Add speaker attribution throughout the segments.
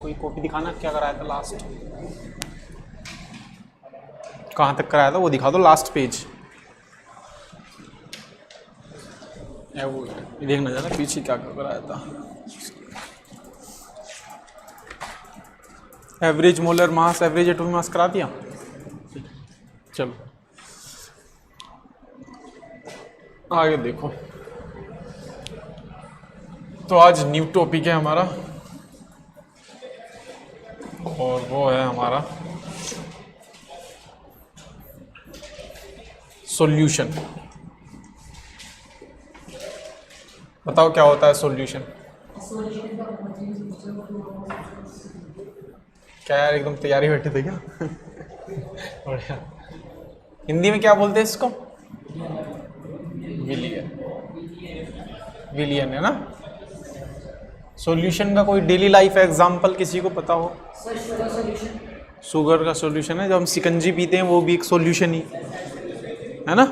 Speaker 1: कोई कॉपी दिखाना, क्या कराया था लास्ट, कहाँ तक कराया था वो दिखा दो, लास्ट पेज है वो, ये देखना ज़रा पीछे क्या क्या कराया था। Average molar mass, average atomic mass करा दिया। चलो आगे देखो, तो आज न्यू टॉपिक है हमारा और वो है हमारा सॉल्यूशन। बताओ क्या होता है सॉल्यूशन? क्या यार एकदम तैयारी बैठे थे क्या? बढ़िया। हिंदी में क्या बोलते हैं इसको? विलियन, विलियन है ना। सॉल्यूशन का कोई डेली लाइफ एग्जांपल किसी को पता हो? शुगर का सॉल्यूशन है, जब हम शिकंजी पीते हैं वो भी एक सॉल्यूशन ही है ना।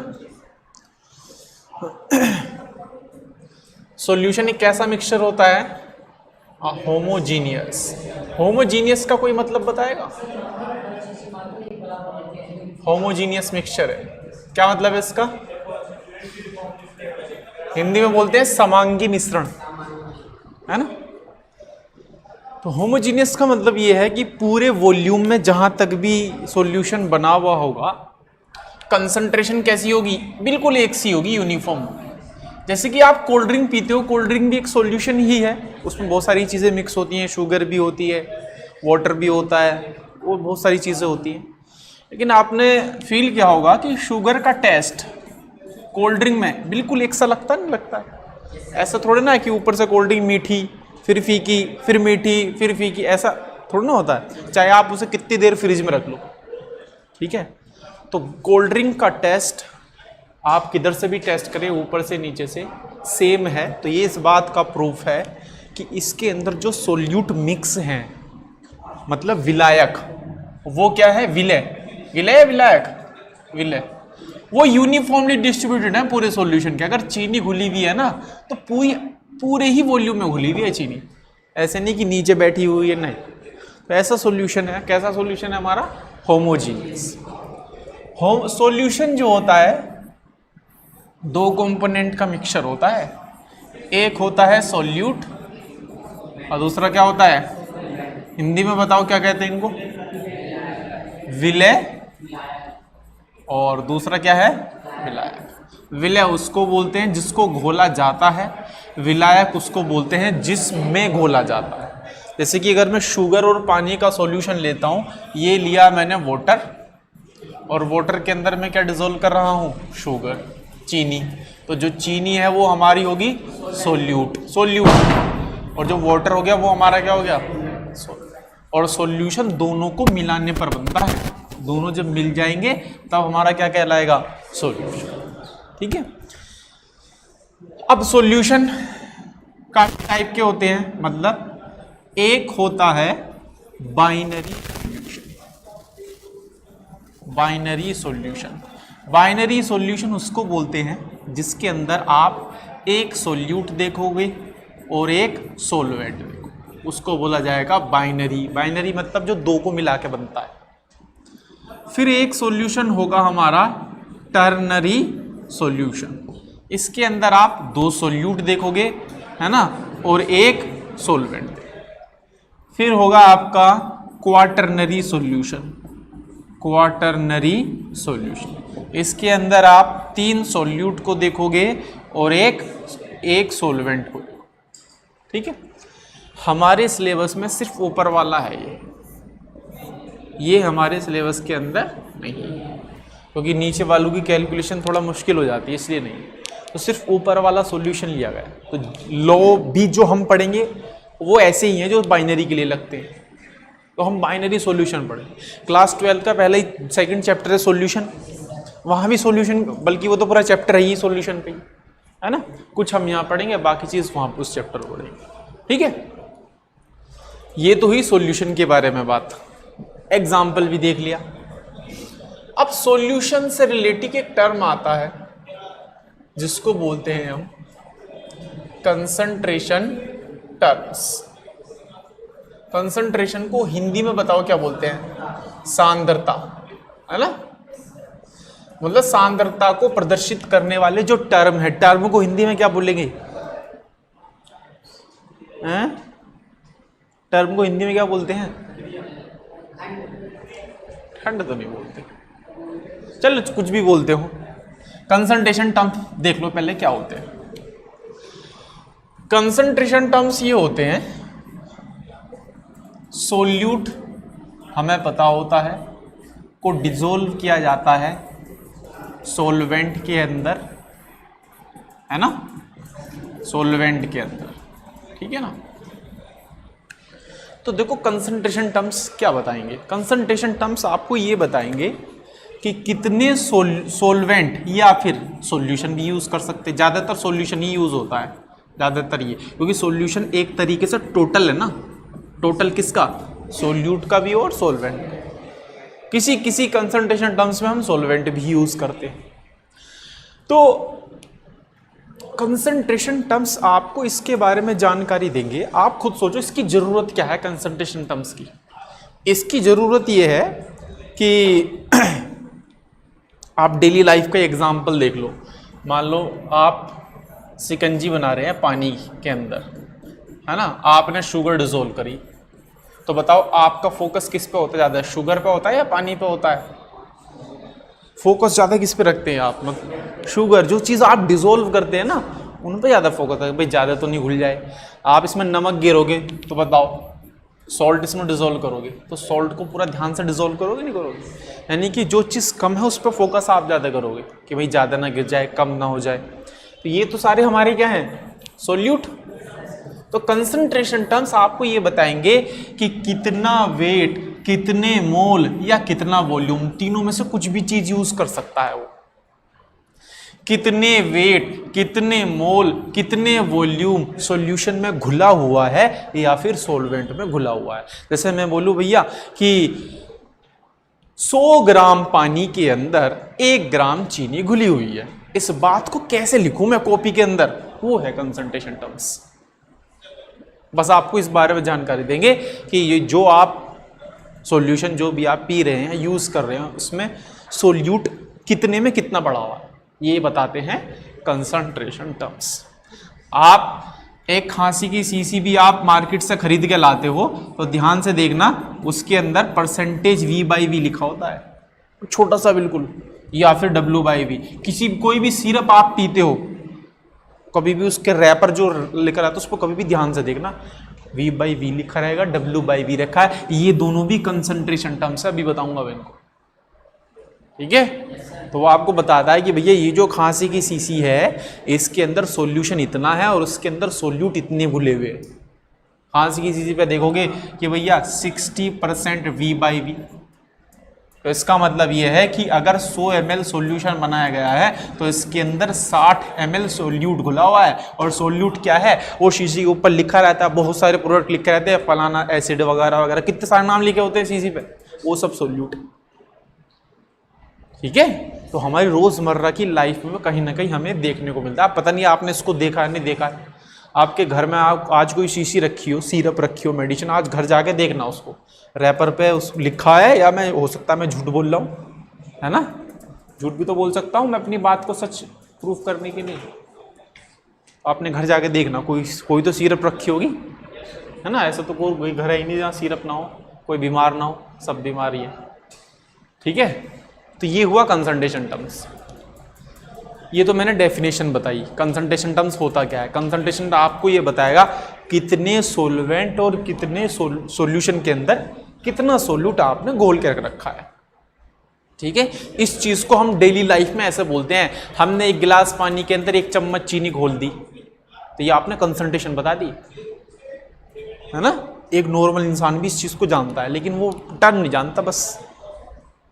Speaker 1: सॉल्यूशन एक कैसा मिक्सचर होता है? होमोजीनियस। होमोजीनियस का कोई मतलब बताएगा? होमोजीनियस मिक्सचर है, क्या मतलब है इसका? हिंदी में बोलते हैं समांगी मिश्रण, है ना। तो होमोजीनियस का मतलब ये है कि पूरे वॉल्यूम में जहां तक भी सॉल्यूशन बना हुआ होगा, कंसंट्रेशन कैसी होगी? बिल्कुल एक सी होगी, यूनिफॉर्म। जैसे कि आप कोल्ड ड्रिंक पीते हो, कोल्ड ड्रिंक भी एक सॉल्यूशन ही है, उसमें बहुत सारी चीज़ें मिक्स होती हैं, शुगर भी होती है, वाटर भी होता है, वो बहुत सारी चीज़ें होती हैं। लेकिन आपने फील किया होगा कि शुगर का टेस्ट कोल्ड ड्रिंक में बिल्कुल एक सा लगता नहीं लगता है। ऐसा थोड़ा ना है कि ऊपर से कोल्ड ड्रिंक मीठी, फिर फीकी, फिर मीठी, फिर फीकी, ऐसा थोड़ा ना होता है, चाहे आप उसे कितनी देर फ्रिज में रख लो। ठीक है, तो कोल्ड ड्रिंक का टेस्ट आप किधर से भी टेस्ट करें, ऊपर से नीचे से सेम है। तो ये इस बात का प्रूफ है कि इसके अंदर जो सोल्यूट मिक्स हैं, मतलब विलायक, वो क्या है? विलय, विलय, विलायक, विलय, वो यूनिफॉर्मली डिस्ट्रीब्यूटेड है पूरे सॉल्यूशन के। अगर चीनी घुली हुई है ना, तो पूरे ही वॉल्यूम में घुली हुई है चीनी, ऐसे नहीं कि नीचे बैठी हुई है, नहीं। तो ऐसा सॉल्यूशन है। कैसा सॉल्यूशन है हमारा? होमोजीनियस। सॉल्यूशन जो होता है दो कंपोनेंट का मिक्सचर होता है, एक होता है सॉल्यूट और दूसरा क्या होता है? हिंदी में बताओ क्या कहते हैं इनको? विलय, और दूसरा क्या है? विलायक। विलय उसको बोलते हैं जिसको घोला जाता है, विलायक उसको बोलते हैं जिसमें घोला जाता है। जैसे कि अगर मैं शुगर और पानी का सॉल्यूशन लेता हूं, ये लिया मैंने वाटर, और वाटर के अंदर मैं क्या डिसॉल्व कर रहा हूं? शुगर, चीनी। तो जो चीनी है वो हमारी होगी सोल्यूट, सोल्यूट, और जो वाटर हो गया वो हमारा क्या हो गया? और सॉल्यूशन दोनों को मिलाने पर बनता है, दोनों जब मिल जाएंगे तब हमारा क्या कहलाएगा? सॉल्यूशन। ठीक है। अब सॉल्यूशन का टाइप के होते हैं, मतलब एक होता है binary solution. Binary solution, binary solution उसको बोलते हैं जिसके अंदर आप एक सॉल्यूट देखोगे और एक सॉल्वेंट देखोगे, उसको बोला जाएगा बाइनरी। बाइनरी मतलब जो दो को मिला के बनता है। फिर एक सॉल्यूशन होगा हमारा टर्नरी सॉल्यूशन, इसके अंदर आप दो सॉल्यूट देखोगे, है ना, और एक सॉल्वेंट। फिर होगा आपका क्वाटरनरी सॉल्यूशन, क्वाटरनरी सॉल्यूशन, इसके अंदर आप तीन सॉल्यूट को देखोगे और एक सॉल्वेंट को। ठीक है। हमारे सिलेबस में सिर्फ ऊपर वाला है ये हमारे सिलेबस के अंदर नहीं है, क्योंकि नीचे वालों की कैलकुलेशन थोड़ा मुश्किल हो जाती है, इसलिए नहीं। तो सिर्फ ऊपर वाला सॉल्यूशन लिया गया। तो लॉ भी जो हम पढ़ेंगे वो ऐसे ही हैं जो बाइनरी के लिए लगते हैं, तो हम बाइनरी सॉल्यूशन पढ़ें। क्लास 12 का पहले ही सेकंड चैप्टर है सॉल्यूशन, वहाँ भी सॉल्यूशन, बल्कि वो तो पूरा चैप्टर है ही सॉल्यूशन पे, है ना। कुछ हम यहाँ पढ़ेंगे, बाकी चीज़ वहाँ उस चैप्टर में पढ़ेंगे। ठीक है, ये तो हुई सॉल्यूशन के बारे में बात, एग्जाम्पल भी देख लिया। अब सॉल्यूशन से रिलेटेड एक टर्म आता है जिसको बोलते हैं हम कंसंट्रेशन टर्म्स। कंसंट्रेशन को हिंदी में बताओ क्या बोलते हैं? सांद्रता, है ना। मतलब सांद्रता को प्रदर्शित करने वाले जो टर्म है, टर्म को हिंदी में क्या बोलेंगे? टर्म को हिंदी में क्या बोलते हैं? खंड तो नहीं बोलते, चलो कुछ भी बोलते हो। कंसंट्रेशन टर्म्स देख लो पहले क्या होते हैं। कंसंट्रेशन टर्म्स ये होते हैं, सोल्यूट हमें पता होता है को डिसोल्व किया जाता है सोलवेंट के अंदर, है ना, सोलवेंट के अंदर, ठीक है ना। तो देखो कंसंट्रेशन टर्म्स क्या बताएंगे? कंसंट्रेशन टर्म्स आपको ये बताएंगे कि कितने सोलवेंट या फिर सॉल्यूशन भी यूज कर सकते हैं। ज़्यादातर सॉल्यूशन ही यूज होता है, ज़्यादातर ये, क्योंकि सॉल्यूशन एक तरीके से टोटल है ना। टोटल किसका? सोल्यूट का भी और सोलवेंट का। किसी किसी कंसंट्रेशन टर्म्स में हम सोलवेंट भी यूज करते हैं। तो कंसंट्रेशन टर्म्स आपको इसके बारे में जानकारी देंगे। आप खुद सोचो इसकी जरूरत क्या है कंसंट्रेशन टर्म्स की। इसकी जरूरत यह है कि आप डेली लाइफ का एग्जाम्पल देख लो। मान लो आप शिकंजी बना रहे हैं पानी के अंदर, है ना, आपने शुगर डिसोल्व करी, तो बताओ आपका फोकस किस पे होता है ज़्यादा? शुगर पे होता है या पानी पे होता है? फोकस ज़्यादा किस पे रखते हैं आप? मतलब शुगर, जो चीज़ आप डिसोल्व करते हैं ना उन पे ज़्यादा फोकस है, भाई ज़्यादा तो नहीं घुल जाए। आप इसमें नमक गिरोगे तो बताओ, सॉल्ट इसमें डिसोल्व करोगे तो सॉल्ट को पूरा ध्यान से डिसोल्व करोगे नहीं करोगे? यानी कि जो चीज़ कम है उस पर फोकस आप ज़्यादा करोगे कि भाई ज़्यादा ना गिर जाए, कम ना हो जाए। तो ये तो सारे हमारे क्या हैं? सोल्यूट। तो कंसंट्रेशन टर्म्स आपको ये बताएंगे कि कितना वेट, कितने मोल या कितना वॉल्यूम, तीनों में से कुछ भी चीज यूज कर सकता है वो। कितने वेट, कितने मोल, कितने वॉल्यूम सॉल्यूशन में घुला हुआ है या फिर सॉल्वेंट में घुला हुआ है। जैसे मैं बोलूं भैया कि 100 ग्राम पानी के अंदर 1 ग्राम चीनी घुली हुई है, इस बात को कैसे लिखूं मैं कॉपी के अंदर? वो है कंसंट्रेशन टर्म्स। बस आपको इस बारे में जानकारी देंगे कि ये जो आप सॉल्यूशन जो भी आप पी रहे हैं, यूज कर रहे हैं, उसमें सोल्यूट कितने में कितना बढ़ा हुआ है, ये बताते हैं कंसंट्रेशन टर्म्स। आप एक खांसी की शीशी भी आप मार्केट से खरीद के लाते हो तो ध्यान से देखना, उसके अंदर परसेंटेज V/V लिखा होता है, छोटा सा बिल्कुल, या फिर W/V। कोई भी सिरप आप पीते हो कभी भी उसके रैपर जो लिखा रहता है उसको कभी भी ध्यान से देखना, V/V लिखा रहेगा, W/V रखा है। ये दोनों भी कंसंट्रेशन टर्म्स है, अभी बताऊंगा मैं इनको, ठीक है। तो वो आपको बताता है कि भैया ये जो खांसी की शीशी है इसके अंदर सॉल्यूशन इतना है और उसके अंदर सोल्यूट इतने घुले हुए हैं। खांसी की शीशी पे देखोगे कि भैया 60% V/V, तो इसका मतलब ये है कि अगर 100 ml सॉल्यूशन बनाया गया है तो इसके अंदर 60 ml सोल्यूट घुला हुआ है। और सोल्यूट क्या है? वो शीशी के ऊपर लिखा रहता है, बहुत सारे प्रोडक्ट लिखे रहते हैं, फलाना एसिड वगैरह वगैरह, कितने सारे नाम लिखे होते हैं शीशी पे, वो सब सोल्यूट, ठीक है। तो हमारी रोजमर्रा की लाइफ में कहीं ना कहीं हमें देखने को मिलता है। पता नहीं आपने इसको देखा है नहीं देखा है, आपके घर में आप आज कोई शीशी रखी हो, सिरप रखी हो, मेडिसिन, आज घर जाके देखना उसको रैपर पे उस लिखा है, या मैं हो सकता है मैं झूठ बोल रहा हूँ, है ना, झूठ भी तो बोल सकता हूँ मैं अपनी बात को सच प्रूफ करने के लिए। आपने घर जाके देखना, कोई तो सिरप रखी होगी, है ना। ऐसा तो कोई घर है ही नहीं जहाँ सिरप ना हो, कोई बीमार ना हो, सब बीमारी है, ठीक है। तो ये हुआ कंसंट्रेशन टर्म्स। ये तो मैंने डेफिनेशन बताई। कंसंट्रेशन टर्म्स होता क्या है? कंसंट्रेशन आपको ये बताएगा कितने सोलवेंट और कितने सॉल्यूशन के अंदर कितना सोल्यूट आपने घोल के रखा है, ठीक है। इस चीज को हम डेली लाइफ में ऐसे बोलते हैं, हमने 1 गिलास पानी के अंदर 1 चम्मच चीनी घोल दी, तो ये आपने कंसंट्रेशन बता दी, है ना। एक नॉर्मल इंसान भी इस चीज को जानता है, लेकिन वो टर्म नहीं जानता बस।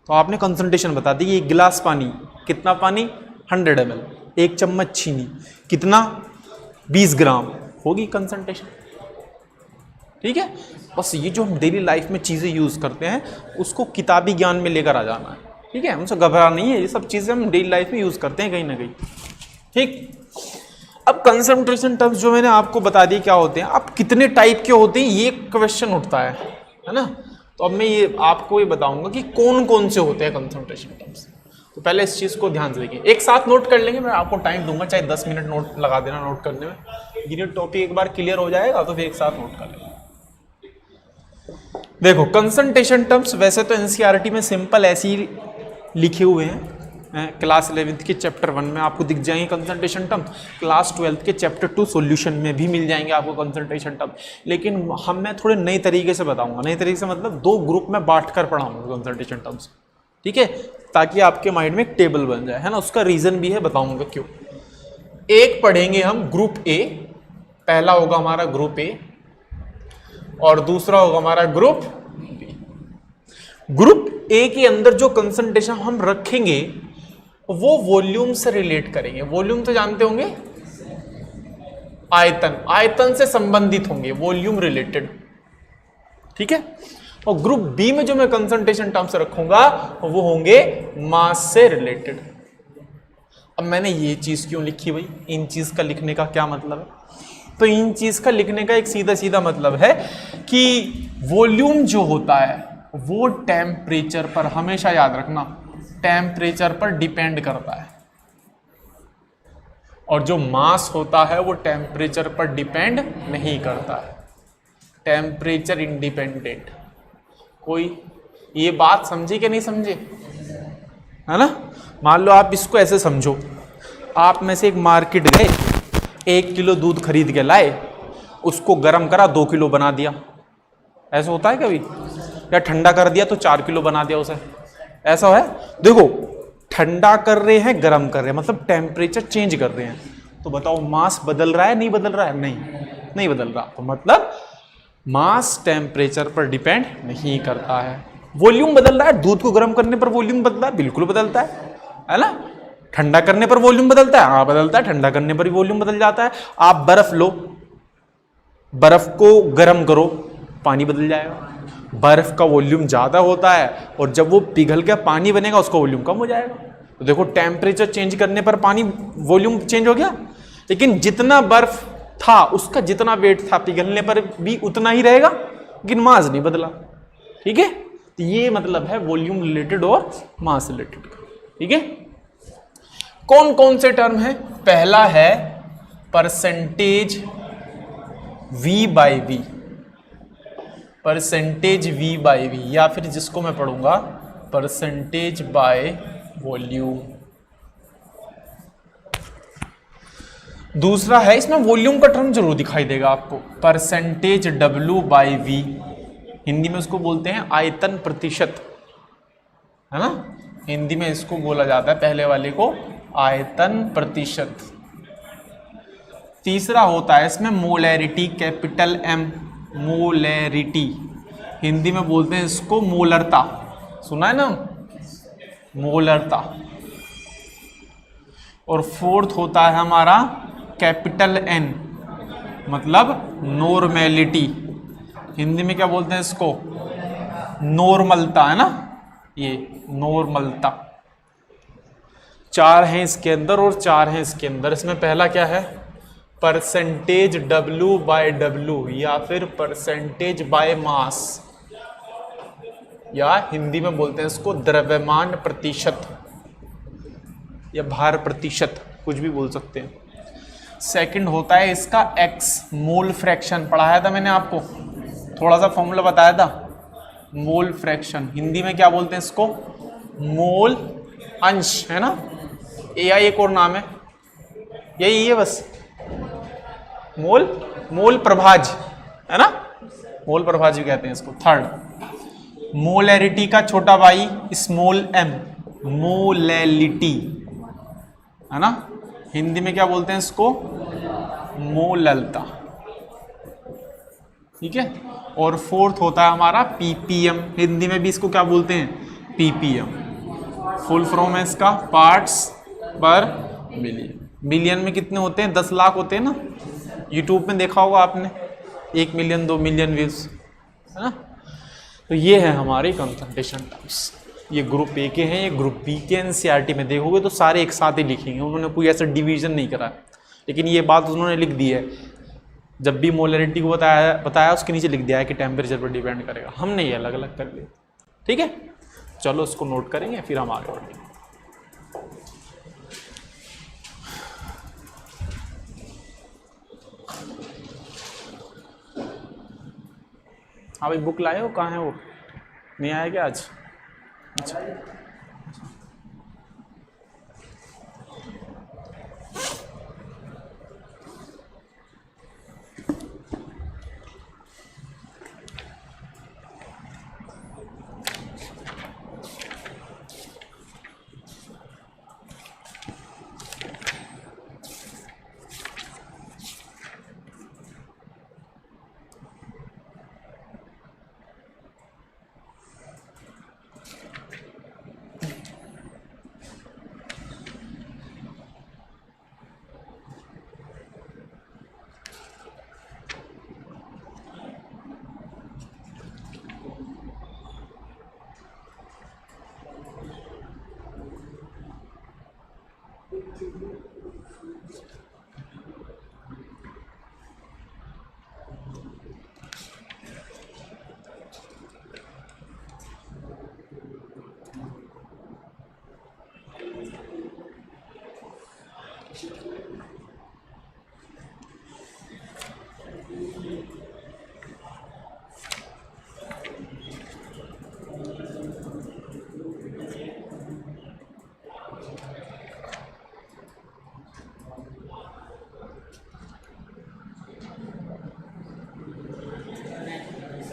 Speaker 1: तो आपने कंसंट्रेशन बता दी, 1 गिलास पानी, कितना पानी? 100 ml, 1 चम्मच चीनी, कितना? 20 ग्राम, होगी कंसंट्रेशन, ठीक है। बस ये जो हम डेली लाइफ में चीज़ें यूज़ करते हैं उसको किताबी ज्ञान में लेकर आ जाना है, ठीक है। उनसे घबरा नहीं है, ये सब चीज़ें हम डेली लाइफ में यूज़ करते हैं कहीं ना कहीं, ठीक। अब कंसंट्रेशन टर्म्स जो मैंने आपको बता दिए क्या होते हैं, अब कितने टाइप के होते हैं ये क्वेश्चन उठता है ना। तो अब मैं ये आपको ये बताऊंगा कि कौन कौन से होते हैं कंसंट्रेशन टर्म्स। तो पहले इस चीज को ध्यान से देखिए, एक साथ नोट कर लेंगे, मैं आपको टाइम दूंगा, चाहे 10 मिनट नोट लगा देना नोट करने में। ये टॉपिक एक बार क्लियर हो जाएगा तो फिर एक साथ नोट कर लेंगे। देखो कंसंट्रेशन टर्म्स वैसे तो एनसीईआरटी में सिंपल ऐसे ही लिखे हुए हैं, क्लास 11th के चैप्टर 1 में आपको दिख जाएंगे कंसंट्रेशन टर्म, क्लास 12th के चैप्टर 2 सॉल्यूशन में भी मिल जाएंगे आपको कंसंट्रेशन टर्म। लेकिन मैं थोड़े नए तरीके से बताऊंगा, नए तरीके से मतलब 2 ग्रुप में बांट कर पढ़ाऊंगा कंसंट्रेशन टर्म्स, ठीक है, ताकि आपके माइंड में एक टेबल बन जाए, है ना। उसका रीजन भी है, बताऊंगा क्यों। एक पढ़ेंगे हम ग्रुप ए, पहला होगा हमारा ग्रुप ए और दूसरा होगा हमारा ग्रुप बी। ग्रुप ए के अंदर जो कंसंट्रेशन हम रखेंगे वो वॉल्यूम से रिलेट करेंगे। वॉल्यूम तो जानते होंगे, आयतन, आयतन से संबंधित होंगे, वॉल्यूम रिलेटेड, ठीक है। और ग्रुप बी में जो मैं कंसंट्रेशन टर्म्स रखूंगा वो होंगे मास से रिलेटेड। अब मैंने ये चीज क्यों लिखी भाई, इन चीज का लिखने का क्या मतलब है? तो इन चीज का लिखने का एक सीधा सीधा मतलब है कि वॉल्यूम जो होता है वो टेम्परेचर पर, हमेशा याद रखना, टेम्परेचर पर डिपेंड करता है, और जो मास होता है वो टेम्परेचर पर डिपेंड नहीं करता है, टेम्परेचर इंडिपेंडेंट। कोई ये बात समझे कि नहीं समझे, है ना। मान लो आप इसको ऐसे समझो, आप में से एक मार्केट गए, 1 किलो दूध खरीद के लाए, उसको गर्म करा 2 किलो बना दिया, ऐसा होता है कभी? या ठंडा कर दिया तो 4 किलो बना दिया उसे, ऐसा है? देखो ठंडा कर रहे हैं, गर्म कर रहे हैं, मतलब टेम्परेचर चेंज कर रहे हैं। तो बताओ मास बदल रहा है नहीं बदल रहा है? नहीं बदल रहा। तो मतलब मास टेम्परेचर पर डिपेंड नहीं करता है। वॉल्यूम बदल रहा है, दूध को गर्म करने पर वॉल्यूम बदलता है, बिल्कुल बदलता है ना। ठंडा करने पर वॉल्यूम बदलता है, हाँ बदलता है, ठंडा करने पर भी वॉल्यूम बदल जाता है। आप बर्फ लो, बर्फ को गर्म करो, पानी बदल जाएगा। बर्फ का वॉल्यूम ज्यादा होता है और जब वो पिघल के पानी बनेगा उसका वॉल्यूम कम हो जाएगा। तो देखो टेम्परेचर चेंज करने पर पानी वॉल्यूम चेंज हो गया, लेकिन जितना बर्फ था उसका जितना वेट था पिघलने पर भी उतना ही रहेगा, लेकिन मास नहीं बदला, ठीक है। तो ये मतलब है वॉल्यूम रिलेटेड और मास रिलेटेड, ठीक है। कौन कौन से टर्म है? पहला है percentage V by V, percentage V by V, या फिर जिसको मैं पढ़ूंगा परसेंटेज बाय वॉल्यूम। दूसरा है, इसमें वॉल्यूम का टर्म जरूर दिखाई देगा आपको, percentage W by V, Hindi में उसको बोलते हैं आयतन प्रतिशत, है ना। हिंदी में इसको बोला जाता है पहले वाले को आयतन प्रतिशत। तीसरा होता है इसमें molarity, capital M, molarity, Hindi में बोलते हैं इसको मोलरता, सुना है ना, मोलरता। और फोर्थ होता है हमारा कैपिटल N, मतलब नॉर्मेलिटी, हिंदी में क्या बोलते हैं इसको? नॉर्मलता, है ना, ये नॉर्मलता। 4 हैं इसके अंदर और 4 हैं इसके अंदर। इसमें पहला क्या है? परसेंटेज W बाय W, या फिर परसेंटेज बाय मास, या हिंदी में बोलते हैं इसको द्रव्यमान प्रतिशत या भार प्रतिशत, कुछ भी बोल सकते हैं। सेकंड होता है इसका X, मोल फ्रैक्शन, पढ़ाया था मैंने आपको, थोड़ा सा फॉर्मूला बताया था, मोल फ्रैक्शन, हिंदी में क्या बोलते हैं इसको? मोल अंश, है ना। या एक और नाम है, यही है बस, मोल प्रभाज, है ना, मोल प्रभाज भी कहते हैं इसको। थर्ड मोलैरिटी का छोटा भाई स्मॉल m, मोलैलिटी, है ना, हिंदी में क्या बोलते हैं इसको? मोललता, ठीक है। और फोर्थ होता है हमारा ppm, हिंदी में भी इसको क्या बोलते हैं? ppm। फुल फॉर्म है इसका पार्ट्स पर मिलियन। मिलियन में कितने होते हैं? 10 लाख होते हैं ना, यूट्यूब में देखा होगा आपने, 1 मिलियन 2 मिलियन व्यूज, है ना। तो ये है हमारे कंसंट्रेशन टर्म्स। ये ग्रुप ए के हैं, ये ग्रुप बी के। एनसीईआरटी में देखोगे तो सारे एक साथ ही लिखेंगे, उन्होंने कोई ऐसा डिवीजन नहीं करा है, लेकिन ये बात उन्होंने लिख दी है, जब भी मोलरिटी को बताया उसके नीचे लिख दिया है कि टेम्परेचर पर डिपेंड करेगा। हमने ये अलग अलग कर लिया, ठीक है। चलो उसको नोट करेंगे फिर हम आगे बढ़ेंगे। हाँ भाई, बुक लाए हो? कहाँ है वो? नहीं आया क्या आज? अच्छा,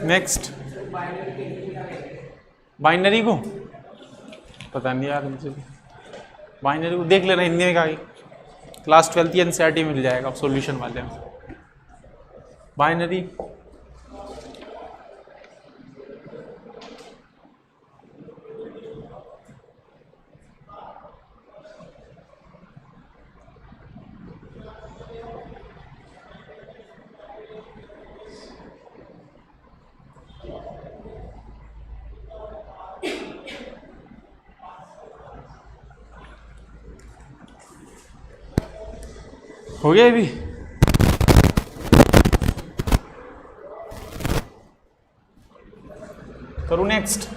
Speaker 1: नेक्स्ट बाइनरी को पता नहीं यार मुझे, बाइनरी को देख लेना हिंदी में क्या, क्लास 12 एनसीईआरटी मिल जाएगा सॉल्यूशन वाले में। बाइनरी हो गया अभी? करूँ नेक्स्ट?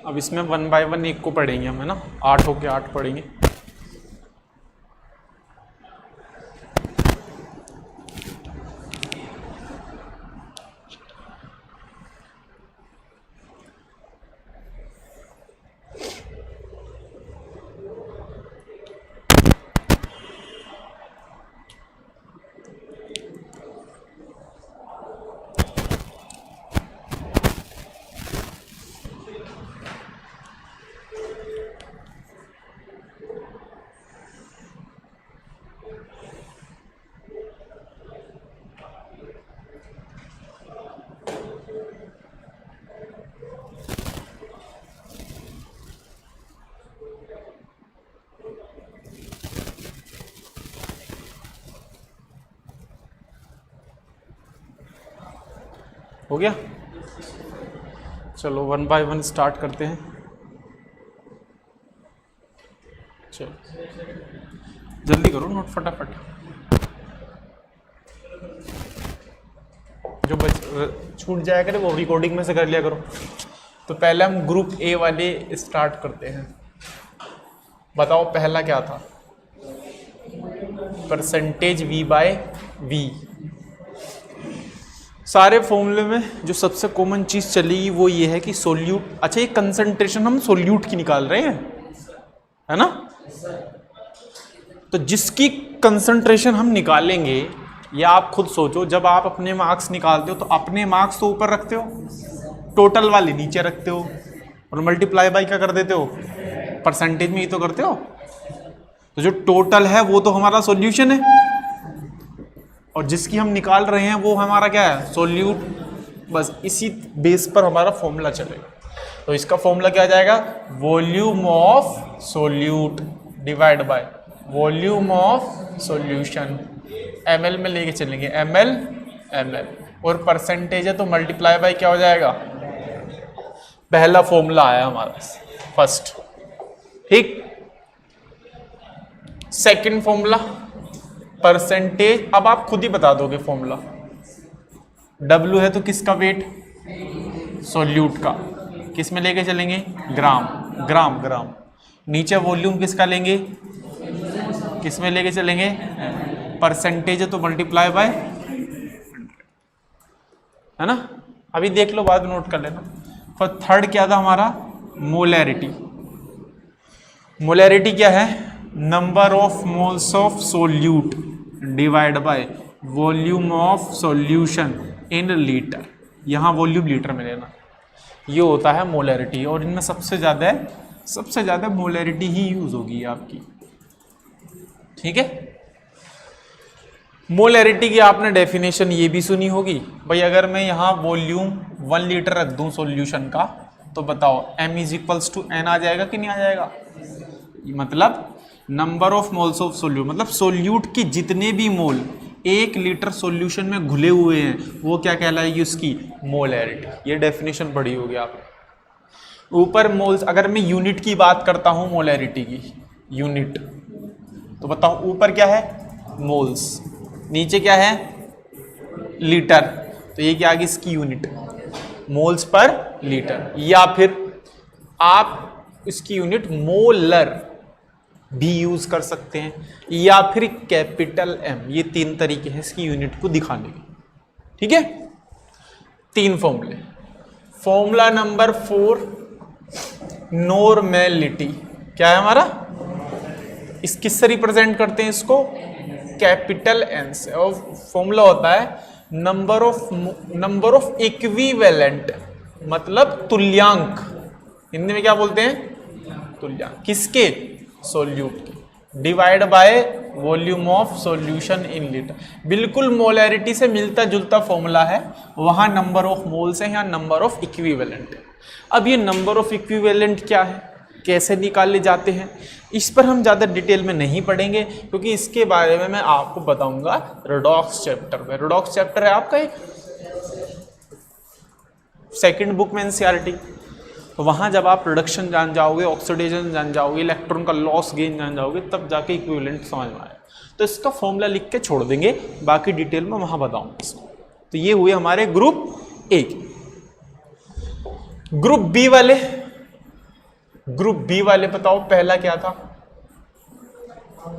Speaker 1: अब इसमें 1 बाय 1 एक को पढ़ेंगे हम, है ना, 8 होके 8 पढ़ेंगे। हो गया? चलो 1 बाय 1 स्टार्ट करते हैं। चलो जल्दी करो नोट फटाफट, जो छूट जाया करे वो रिकॉर्डिंग में से कर लिया करो। तो पहले हम ग्रुप ए वाले स्टार्ट करते हैं। बताओ पहला क्या था? Percentage V by V। सारे फॉर्मूले में जो सबसे कॉमन चीज चलेगी वो ये है कि सोल्यूट, अच्छा ये कंसंट्रेशन हम सोल्यूट की निकाल रहे हैं, है ना। तो जिसकी कंसंट्रेशन हम निकालेंगे या आप खुद सोचो, जब आप अपने मार्क्स निकालते हो तो अपने मार्क्स तो ऊपर रखते हो, टोटल वाले नीचे रखते हो, और मल्टीप्लाई बाई क्या कर देते हो, परसेंटेज में ही तो करते हो। तो जो टोटल है वो तो हमारा सॉल्यूशन है, और जिसकी हम निकाल रहे हैं वो हमारा क्या है, सोल्यूट। बस इसी बेस पर हमारा फॉर्मूला चलेगा। तो इसका फॉर्मूला क्या आ जाएगा, volume of solute divide by volume of solution. ml में लेके चलेंगे, ml, और परसेंटेज है तो मल्टीप्लाई बाय क्या हो जाएगा, पहला फॉर्मूला आया हमारा फर्स्ट। ठीक, सेकंड फॉर्मूला परसेंटेज, अब आप खुद ही बता दोगे फॉर्मूला। W है तो किसका वेट, सॉल्यूट का, किस में लेके चलेंगे, ग्राम, ग्राम ग्राम। नीचे वॉल्यूम किसका लेंगे, किस में लेके चलेंगे, परसेंटेज है तो मल्टीप्लाई बाय, है ना। अभी देख लो, बाद में नोट कर लेना। फिर थर्ड क्या था हमारा, मोलैरिटी। मोलैरिटी क्या है, number of moles of solute divide by volume of solution in litre. यहाँ वॉल्यूम लीटर में लेना, ये होता है मोलैरिटी। और इनमें सबसे ज़्यादा मोलैरिटी ही यूज होगी आपकी। ठीक है, मोलैरिटी की आपने डेफिनेशन ये भी सुनी होगी भाई, अगर मैं यहाँ वॉल्यूम 1 लीटर रख दूँ सॉल्यूशन का, तो बताओ m = n आ जाएगा कि नहीं आ जाएगा। मतलब number of moles of solute, मतलब सोल्यूट की जितने भी मोल 1 लीटर सॉल्यूशन में घुले हुए हैं वो क्या कहलाएगी, उसकी मोलैरिटी। ये डेफिनेशन पढ़ी होगी आपने। ऊपर मोल्स, अगर मैं यूनिट की बात करता हूं मोलैरिटी की, यूनिट, तो बताओ ऊपर क्या है, मोल्स, नीचे क्या है, लीटर, तो ये क्या आ गई इसकी यूनिट, मोल्स पर लीटर। या फिर आप इसकी यूनिट मोलर भी यूज कर सकते हैं, या फिर कैपिटल M। ये 3 तरीके हैं इसकी यूनिट को दिखाने के। ठीक है, 3 फॉर्मूले। Formula number 4, normality. क्या है हमारा, इस किससे रिप्रेजेंट करते हैं इसको, कैपिटल N से। और फॉर्मूला होता है नंबर ऑफ इक्विवेलेंट, मतलब तुल्यांक। हिंदी में क्या बोलते हैं, तुल्यांक। किसके, सोल्यूट की, divide by volume of solution in litre. बिल्कुल मोलैरिटी से मिलता जुलता फॉर्मूला है, वहां नंबर ऑफ मोल्स है, यहाँ नंबर ऑफ इक्विवेलेंट है। अब ये नंबर ऑफ इक्विवेलेंट क्या है, कैसे निकाले जाते हैं, इस पर हम ज़्यादा डिटेल में नहीं पढ़ेंगे, क्योंकि इसके बारे में मैं आपको बताऊंगा रेडॉक्स चैप्टर में। रेडॉक्स चैप्टर है आपका एक सेकंड बुक में एनसीईआरटी। तो वहाँ जब आप रिडक्शन जान जाओगे, ऑक्सीडेशन जान जाओगे, इलेक्ट्रॉन का लॉस गेन जान जाओगे, तब जाके इक्विवेलेंट समझ में आएगा। तो इसका फॉर्मूला लिख के छोड़ देंगे, बाकी डिटेल में वहाँ बताऊंगा इसको। तो ये हुए हमारे ग्रुप ए। ग्रुप बी वाले, बताओ पहला क्या था,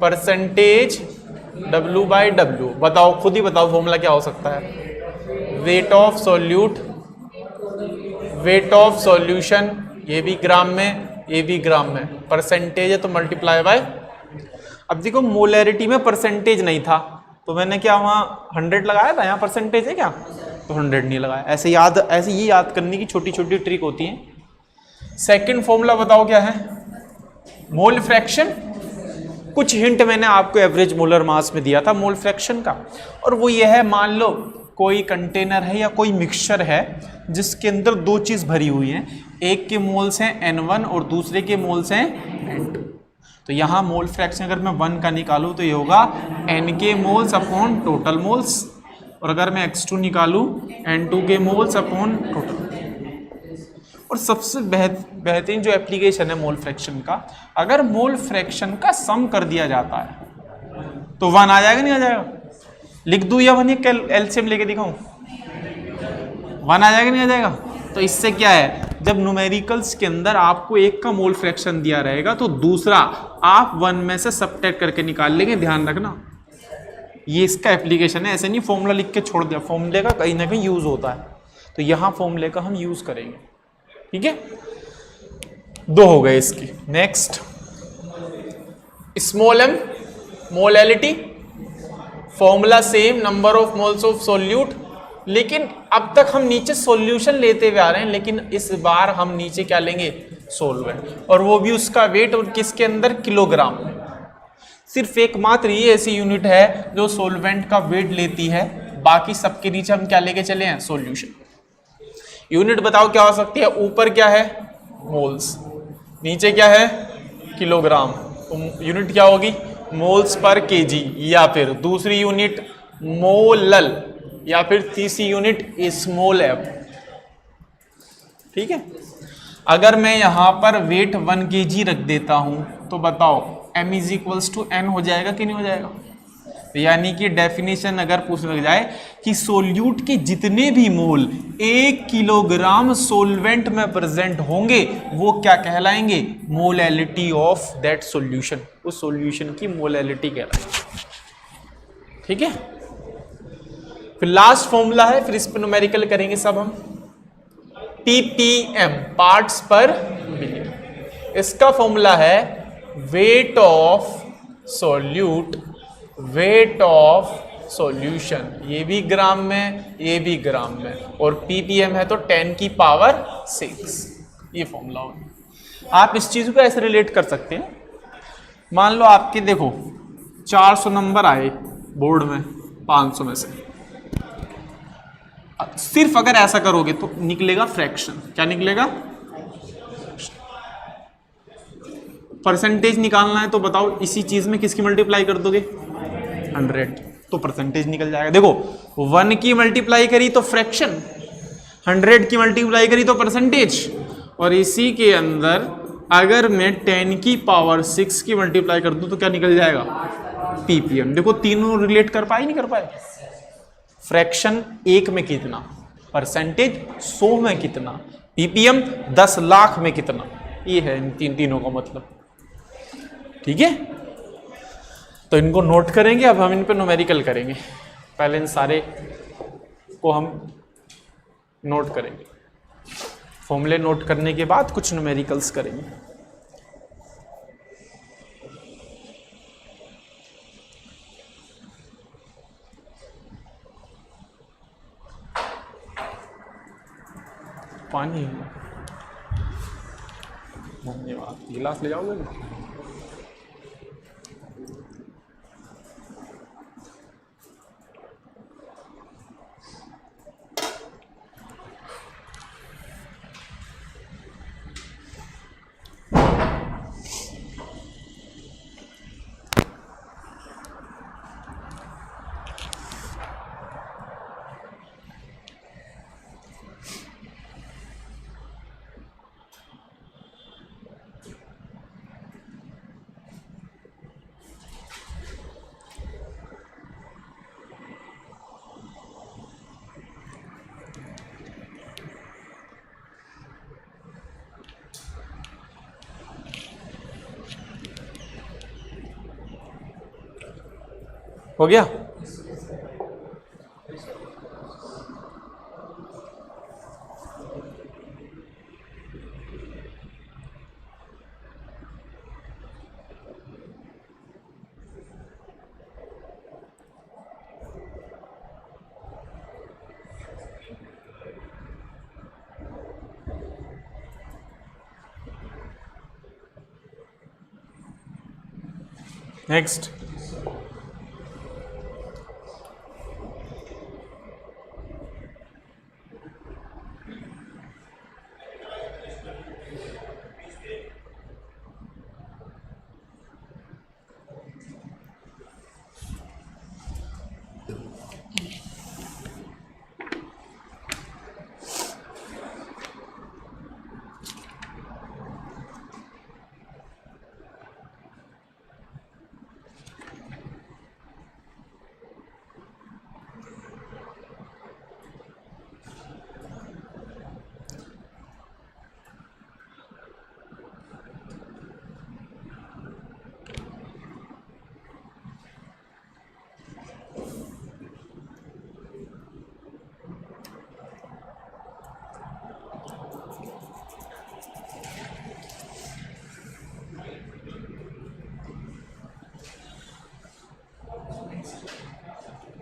Speaker 1: परसेंटेज W/W। बताओ, खुद ही बताओ फॉर्मूला क्या हो सकता है, weight of solute, weight of solution, ये भी ग्राम में, ये भी ग्राम में, परसेंटेज है तो मल्टीप्लाई बाय। अब देखो मोलैरिटी में परसेंटेज नहीं था, तो मैंने क्या वहाँ 100 लगाया था, यहाँ परसेंटेज है क्या, तो 100 नहीं लगाया। ऐसे ये याद करने की छोटी छोटी ट्रिक होती है। सेकंड फॉर्मूला बताओ क्या है, मोल फ्रैक्शन। कुछ हिंट मैंने आपको एवरेज मोलर मास में दिया था मोल फ्रैक्शन का, और वो ये है, मान लो कोई कंटेनर है या कोई मिक्सचर है जिसके अंदर 2 चीज भरी हुई हैं, एक के मोल्स हैं N1 और दूसरे के मोल्स हैं N2। तो यहाँ मोल फ्रैक्शन अगर मैं 1 का निकालूं तो ये होगा N के मोल्स अपॉन टोटल मोल्स, और अगर मैं X2 निकालूं N2 के मोल्स अपॉन टोटल। और सबसे बेहतरीन जो एप्लीकेशन है मोल फ्रैक्शन का, अगर मोल फ्रैक्शन का सम कर दिया जाता है तो 1 आ जाएगा, नहीं आ जाएगा, लिख दूं या 1 एलसीएम लेके दिखाऊं, 1 आ जाएगा, नहीं आ जाएगा। तो इससे क्या है, जब न्यूमेरिकल्स के अंदर आपको एक का मोल फ्रैक्शन दिया रहेगा तो दूसरा आप 1 में से सबट्रैक्ट करके निकाल लेंगे, ध्यान रखना। ये इसका एप्लीकेशन है, ऐसे नहीं फॉर्मूला लिख के छोड़ दिया, फॉर्मूले का कहीं ना कहीं यूज होता है, तो यहाँ फॉर्मूले का हम यूज करेंगे। ठीक है, 2 हो गए इसकी। Next small m, molality, formula same, number of moles of solute, लेकिन अब तक हम नीचे सॉल्यूशन लेते हुए आ रहे हैं, लेकिन इस बार हम नीचे क्या लेंगे, सोलवेंट, और वो भी उसका वेट, और किसके अंदर, किलोग्राम में। सिर्फ एकमात्र ये ऐसी यूनिट है जो सोलवेंट का वेट लेती है, बाकी सबके नीचे हम क्या लेके चले हैं, सॉल्यूशन। यूनिट बताओ क्या हो सकती है, ऊपर क्या है, मोल्स, नीचे क्या है, किलोग्राम, तो यूनिट क्या होगी, मोल्स पर केजी, या फिर दूसरी यूनिट मोलल, या फिर तीसरी यूनिट स्मॉल एफ। ठीक है, अगर मैं यहां पर वेट 1 kg रख देता हूं तो बताओ m is equals to n हो जाएगा कि नहीं हो जाएगा। यानी कि डेफिनेशन अगर पूछ लग जाए कि सोल्यूट के जितने भी मोल 1 किलोग्राम सोलवेंट में प्रेजेंट होंगे वो क्या कहलाएंगे, मोलैलिटी ऑफ दैट सॉल्यूशन, उस सॉल्यूशन की मोलैलिटी कहलाएंगे। ठीक है, फिर लास्ट फॉर्मूला है, फिर इस पर न्यूमेरिकल करेंगे सब हम, ppm, पार्ट्स पर मिलियन। इसका फॉर्मूला है weight of solute, weight of solution, ये भी ग्राम में, ये भी ग्राम में, और ppm है तो 10 की पावर 6, ये फॉर्मूला होगा। आप इस चीज को ऐसे रिलेट कर सकते हैं, मान लो आपके देखो 400 नंबर आए बोर्ड में 500 में से, सिर्फ अगर ऐसा करोगे तो निकलेगा फ्रैक्शन, क्या निकलेगा, परसेंटेज निकालना है तो बताओ इसी चीज में किसकी मल्टीप्लाई कर दोगे, 100, तो परसेंटेज निकल जाएगा। देखो 1 की मल्टीप्लाई करी तो फ्रैक्शन, 100 की मल्टीप्लाई करी तो परसेंटेज, और इसी के अंदर अगर मैं 10 की पावर 6 की मल्टीप्लाई कर दूं तो क्या निकल जाएगा, ppm। देखो तीनों रिलेट कर पाए, नहीं कर पाए, फ्रैक्शन 1 में कितना, परसेंटेज 100 में कितना, ppm 10 लाख में कितना, ये है इन तीनों का मतलब। ठीक है, तो इनको नोट करेंगे, अब हम इन पे न्यूमेरिकल करेंगे। पहले इन सारे को हम नोट करेंगे, फॉर्मूले नोट करने के बाद कुछ न्यूमेरिकल्स करेंगे। पानी, धन्यवाद, गिलास ले जाओगे ना? हो गया, नेक्स्ट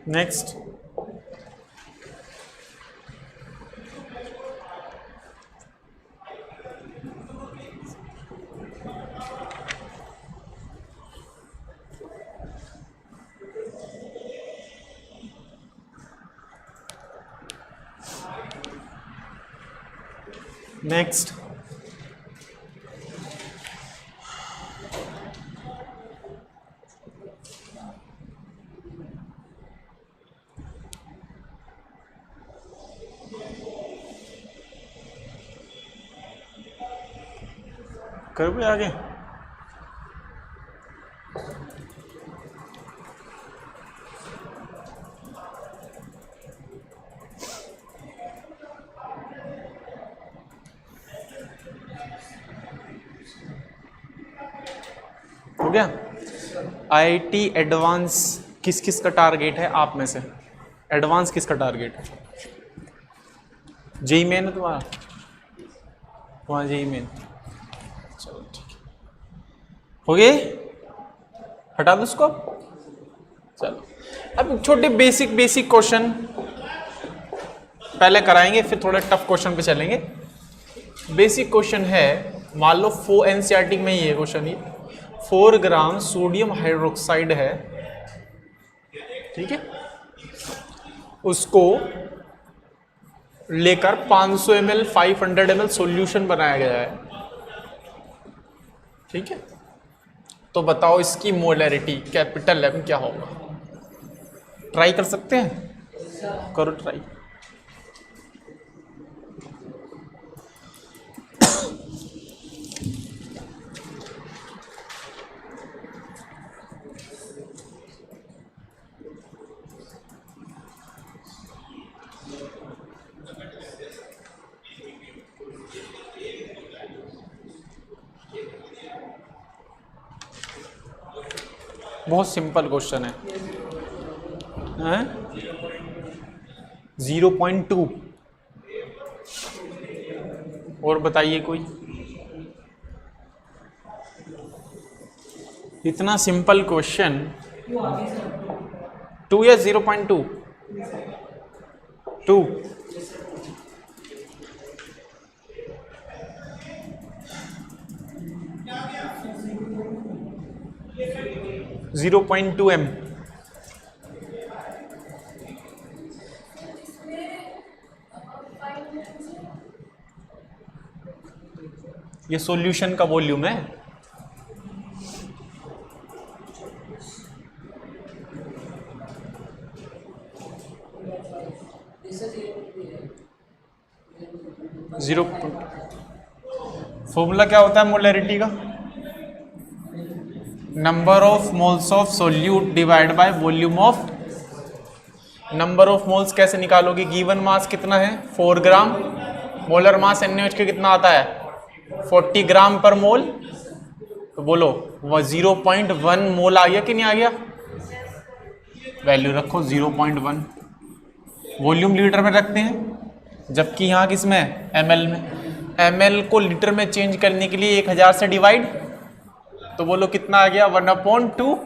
Speaker 1: नेक्स्ट, नेक्स्ट, करोगे आगे? हो गया? आईआईटी एडवांस किस किस का टारगेट है आप में से? एडवांस किसका टारगेट है? जेई मेन है तुम्हारा? तुम्हारा जेई मेन, चलो ठीक है, हो गए? हटा दो उसको। चलो अब छोटे बेसिक बेसिक क्वेश्चन पहले कराएंगे, फिर थोड़े टफ क्वेश्चन पे चलेंगे। बेसिक क्वेश्चन है, मान लो एनसीईआरटी में ये क्वेश्चन, ये 4 ग्राम सोडियम हाइड्रोक्साइड है, ठीक है, उसको लेकर 500 ml 500 ml सॉल्यूशन बनाया गया है, ठीक है, तो बताओ इसकी मोलैरिटी कैपिटल एम क्या होगा? ट्राई कर सकते हैं, करो ट्राई। बहुत सिंपल क्वेश्चन है, 0.2। और बताइए कोई, इतना सिंपल क्वेश्चन। 2 या 0.2? 2। .2 m। ये सॉल्यूशन का वॉल्यूम है। जीरो फॉर्मूला क्या होता है मोलैरिटी का? Number of moles of solute divide by volume of. Number of moles कैसे निकालोगे? गिवन मास कितना है? 4 ग्राम। मोलर मास NaOH के कितना आता है? 40 ग्राम पर मोल। तो बोलो वह 0.1 मोल आ गया कि नहीं आ गया? वैल्यू रखो 0.1। वॉल्यूम लीटर में रखते हैं, जबकि यहाँ किस में? ml में। ml को लीटर में चेंज करने के लिए 1000 से डिवाइड, तो बोलो कितना आ गया? 1/2।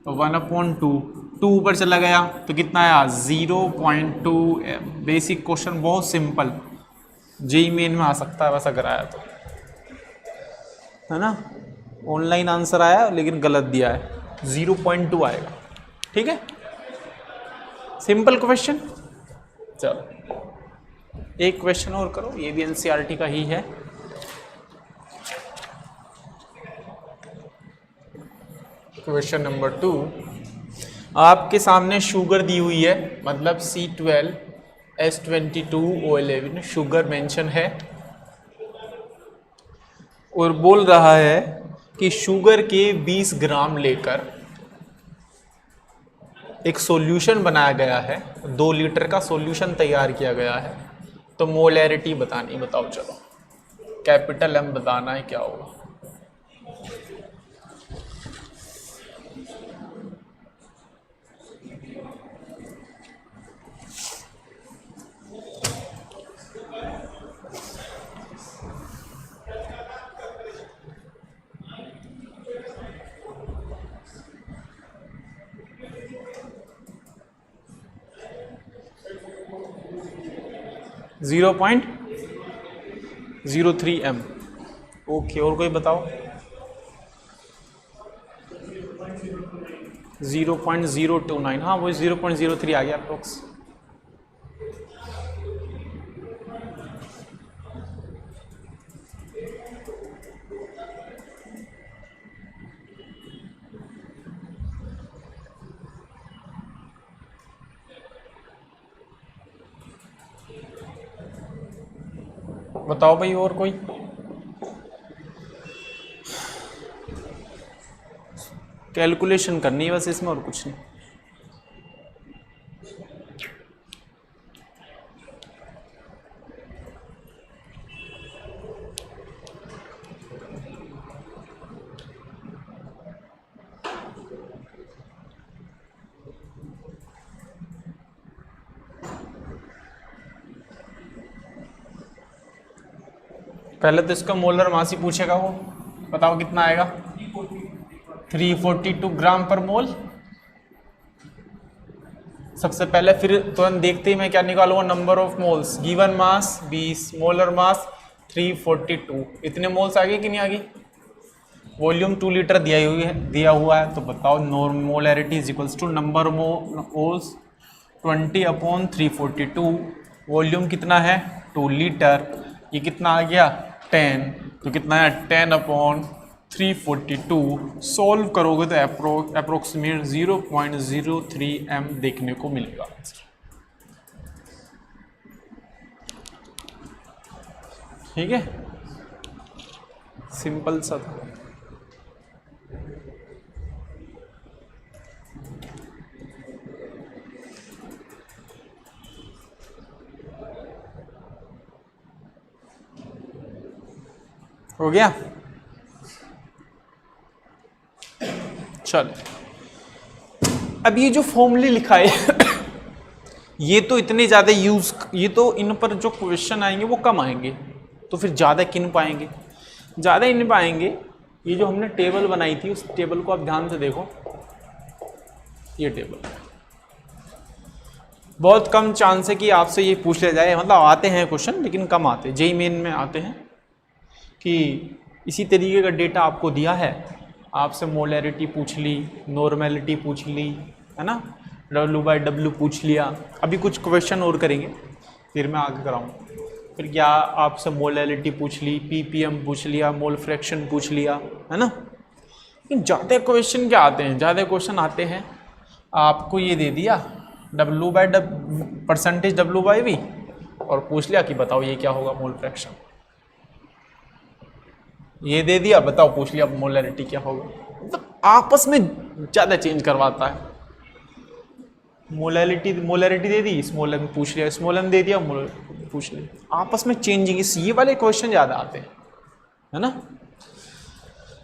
Speaker 1: तो 1/2, 2 ऊपर चला गया तो कितना आया? 0.2 m। बेसिक क्वेश्चन, बहुत सिंपल, जेईई मेन में आ सकता है वैसा कराया तो, है ना। ऑनलाइन आंसर आया लेकिन गलत दिया है, 0.2 आएगा, ठीक है। Simple question. चलो एक क्वेश्चन और करो, ये भी एनसीईआरटी का ही है। क्वेश्चन नंबर 2, आपके सामने शुगर दी हुई है, मतलब C12H22O11 शुगर मेंशन है, और बोल रहा है कि शुगर के 20 ग्राम लेकर एक सॉल्यूशन बनाया गया है, 2 लीटर का सॉल्यूशन तैयार किया गया है, तो मोलैरिटी बतानी। बताओ चलो, कैपिटल M बताना है, क्या होगा? 0.03 m। ओके, और कोई बताओ? 0.029, हाँ वो 0.03 आ गया अप्रोक्स। बताओ भाई, और कोई? कैलकुलेशन करनी है बस इसमें, और कुछ नहीं। पहले तो इसका मोलर मास ही पूछेगा वो, बताओ कितना आएगा? 342 ग्राम पर मोल। सबसे पहले फिर तुरंत देखते ही मैं क्या निकालूंगा? Number of moles. Given mass 20, molar mass 342। इतने मोल्स आ गए कि नहीं आ गई? वॉल्यूम 2 लीटर दिया हुआ है, तो बताओ molarity is equals to number moles 20/342। Volume कितना है? 2 लीटर। ये कितना आ गया? 10। तो कितना है? 10/342। सॉल्व करोगे तो अप्रोक्सीमेट 0.03 m देखने को मिलेगा। ठीक है, सिंपल सा था। हो गया? चलो, अब ये जो फॉर्मूले लिखा है ये तो इतने ज़्यादा ये तो इन पर जो क्वेश्चन आएंगे वो कम आएंगे, तो फिर ज़्यादा किन पाएंगे? ज़्यादा इन पाएंगे ये जो हमने टेबल बनाई थी, उस टेबल को आप ध्यान से देखो। ये टेबल बहुत कम चांस है कि आपसे ये पूछ लिया जाए, मतलब आते हैं क्वेश्चन लेकिन कम आते, जेईई मेन में आते हैं कि इसी तरीके का डेटा आपको दिया है, आपसे मोलैरिटी पूछ ली, नॉर्मेलिटी पूछ ली, है ना, W/W पूछ लिया। अभी कुछ क्वेश्चन और करेंगे फिर मैं आगे कराऊंगा। फिर क्या आपसे मोलैरिटी पूछ ली, ppm पूछ लिया, मोल फ्रैक्शन पूछ लिया, है ना। लेकिन ज़्यादा क्वेश्चन क्या आते हैं? ज़्यादा क्वेश्चन आते हैं आपको ये दे दिया %W/V और पूछ लिया कि बताओ ये क्या होगा मोल फ्रैक्शन। ये दे दिया, बताओ, पूछ लिया मोलैरिटी क्या होगा। मतलब आपस में ज़्यादा चेंज करवाता है। मोलैरिटी दे दी, स्मॉल m पूछ लिया, स्मॉल m दे दिया, पूछ लिया। आपस में चेंजिंग, ये वाले क्वेश्चन ज़्यादा आते हैं, है ना।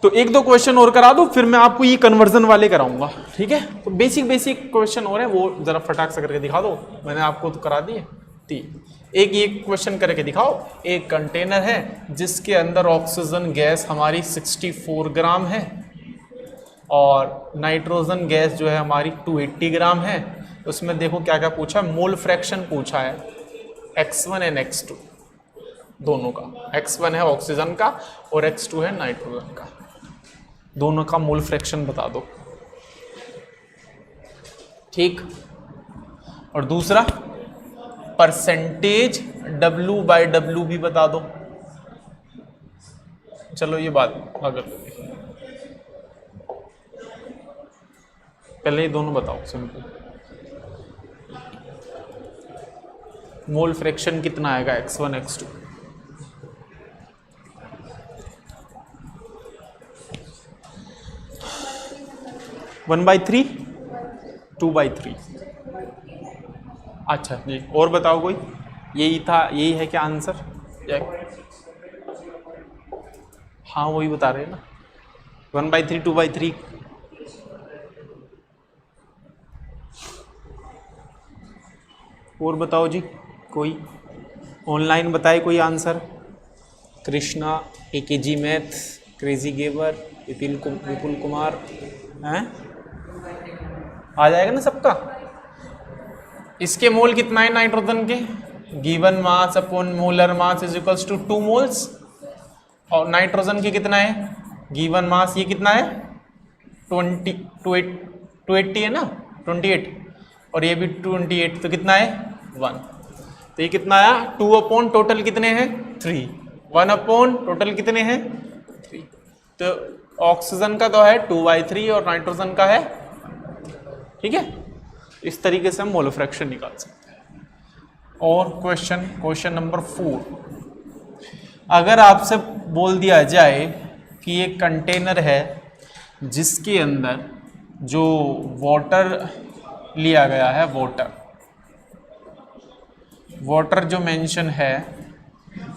Speaker 1: तो एक दो क्वेश्चन और करा दो, फिर मैं आपको ये कन्वर्जन वाले कराऊंगा। ठीक है, तो बेसिक क्वेश्चन और है, वो जरा फटाक से करके दिखा दो। मैंने आपको तो करा दिए 3। एक ये क्वेश्चन करके दिखाओ। एक कंटेनर है जिसके अंदर ऑक्सीजन गैस हमारी 64 ग्राम है और नाइट्रोजन गैस जो है हमारी 280 ग्राम है। उसमें देखो क्या क्या पूछा है, मोल फ्रैक्शन पूछा है x1 एंड x2 दोनों का। x1 है ऑक्सीजन का और x2 है नाइट्रोजन का, दोनों का मोल फ्रैक्शन बता दो। ठीक, और दूसरा परसेंटेज W/W भी बता दो। चलो ये बात अगर पहले ये दोनों बताओ सिंपल। मोल फ्रैक्शन कितना आएगा x1 x2? One by three, 2/3। अच्छा जी, और बताओ कोई? यही था, यही है क्या आंसर? हाँ वही बता रहे हैं ना, 1/3 2/3। और बताओ जी, कोई ऑनलाइन बताए कोई answer? Krishna, AKG math, crazy गेवर, विपुल कुमार, हैं? आ जाएगा ना सबका? इसके मोल कितना है नाइट्रोजन के? Given mass upon molar mass is equals to 2 moles. और नाइट्रोजन की कितना है गिवन मास, ये कितना है 280 है ना, 28, और ये भी 28, तो कितना है 1। तो ये कितना आया 2 अपॉन टोटल कितने हैं 3, 1 अपॉन टोटल कितने हैं 3। तो ऑक्सीजन का तो है 2/3 और नाइट्रोजन का है, ठीक है। इस तरीके से हम मोल फ्रैक्शन निकाल सकते हैं। और क्वेश्चन नंबर 4, अगर आपसे बोल दिया जाए कि एक कंटेनर है जिसके अंदर जो वाटर लिया गया है, वाटर जो मेंशन है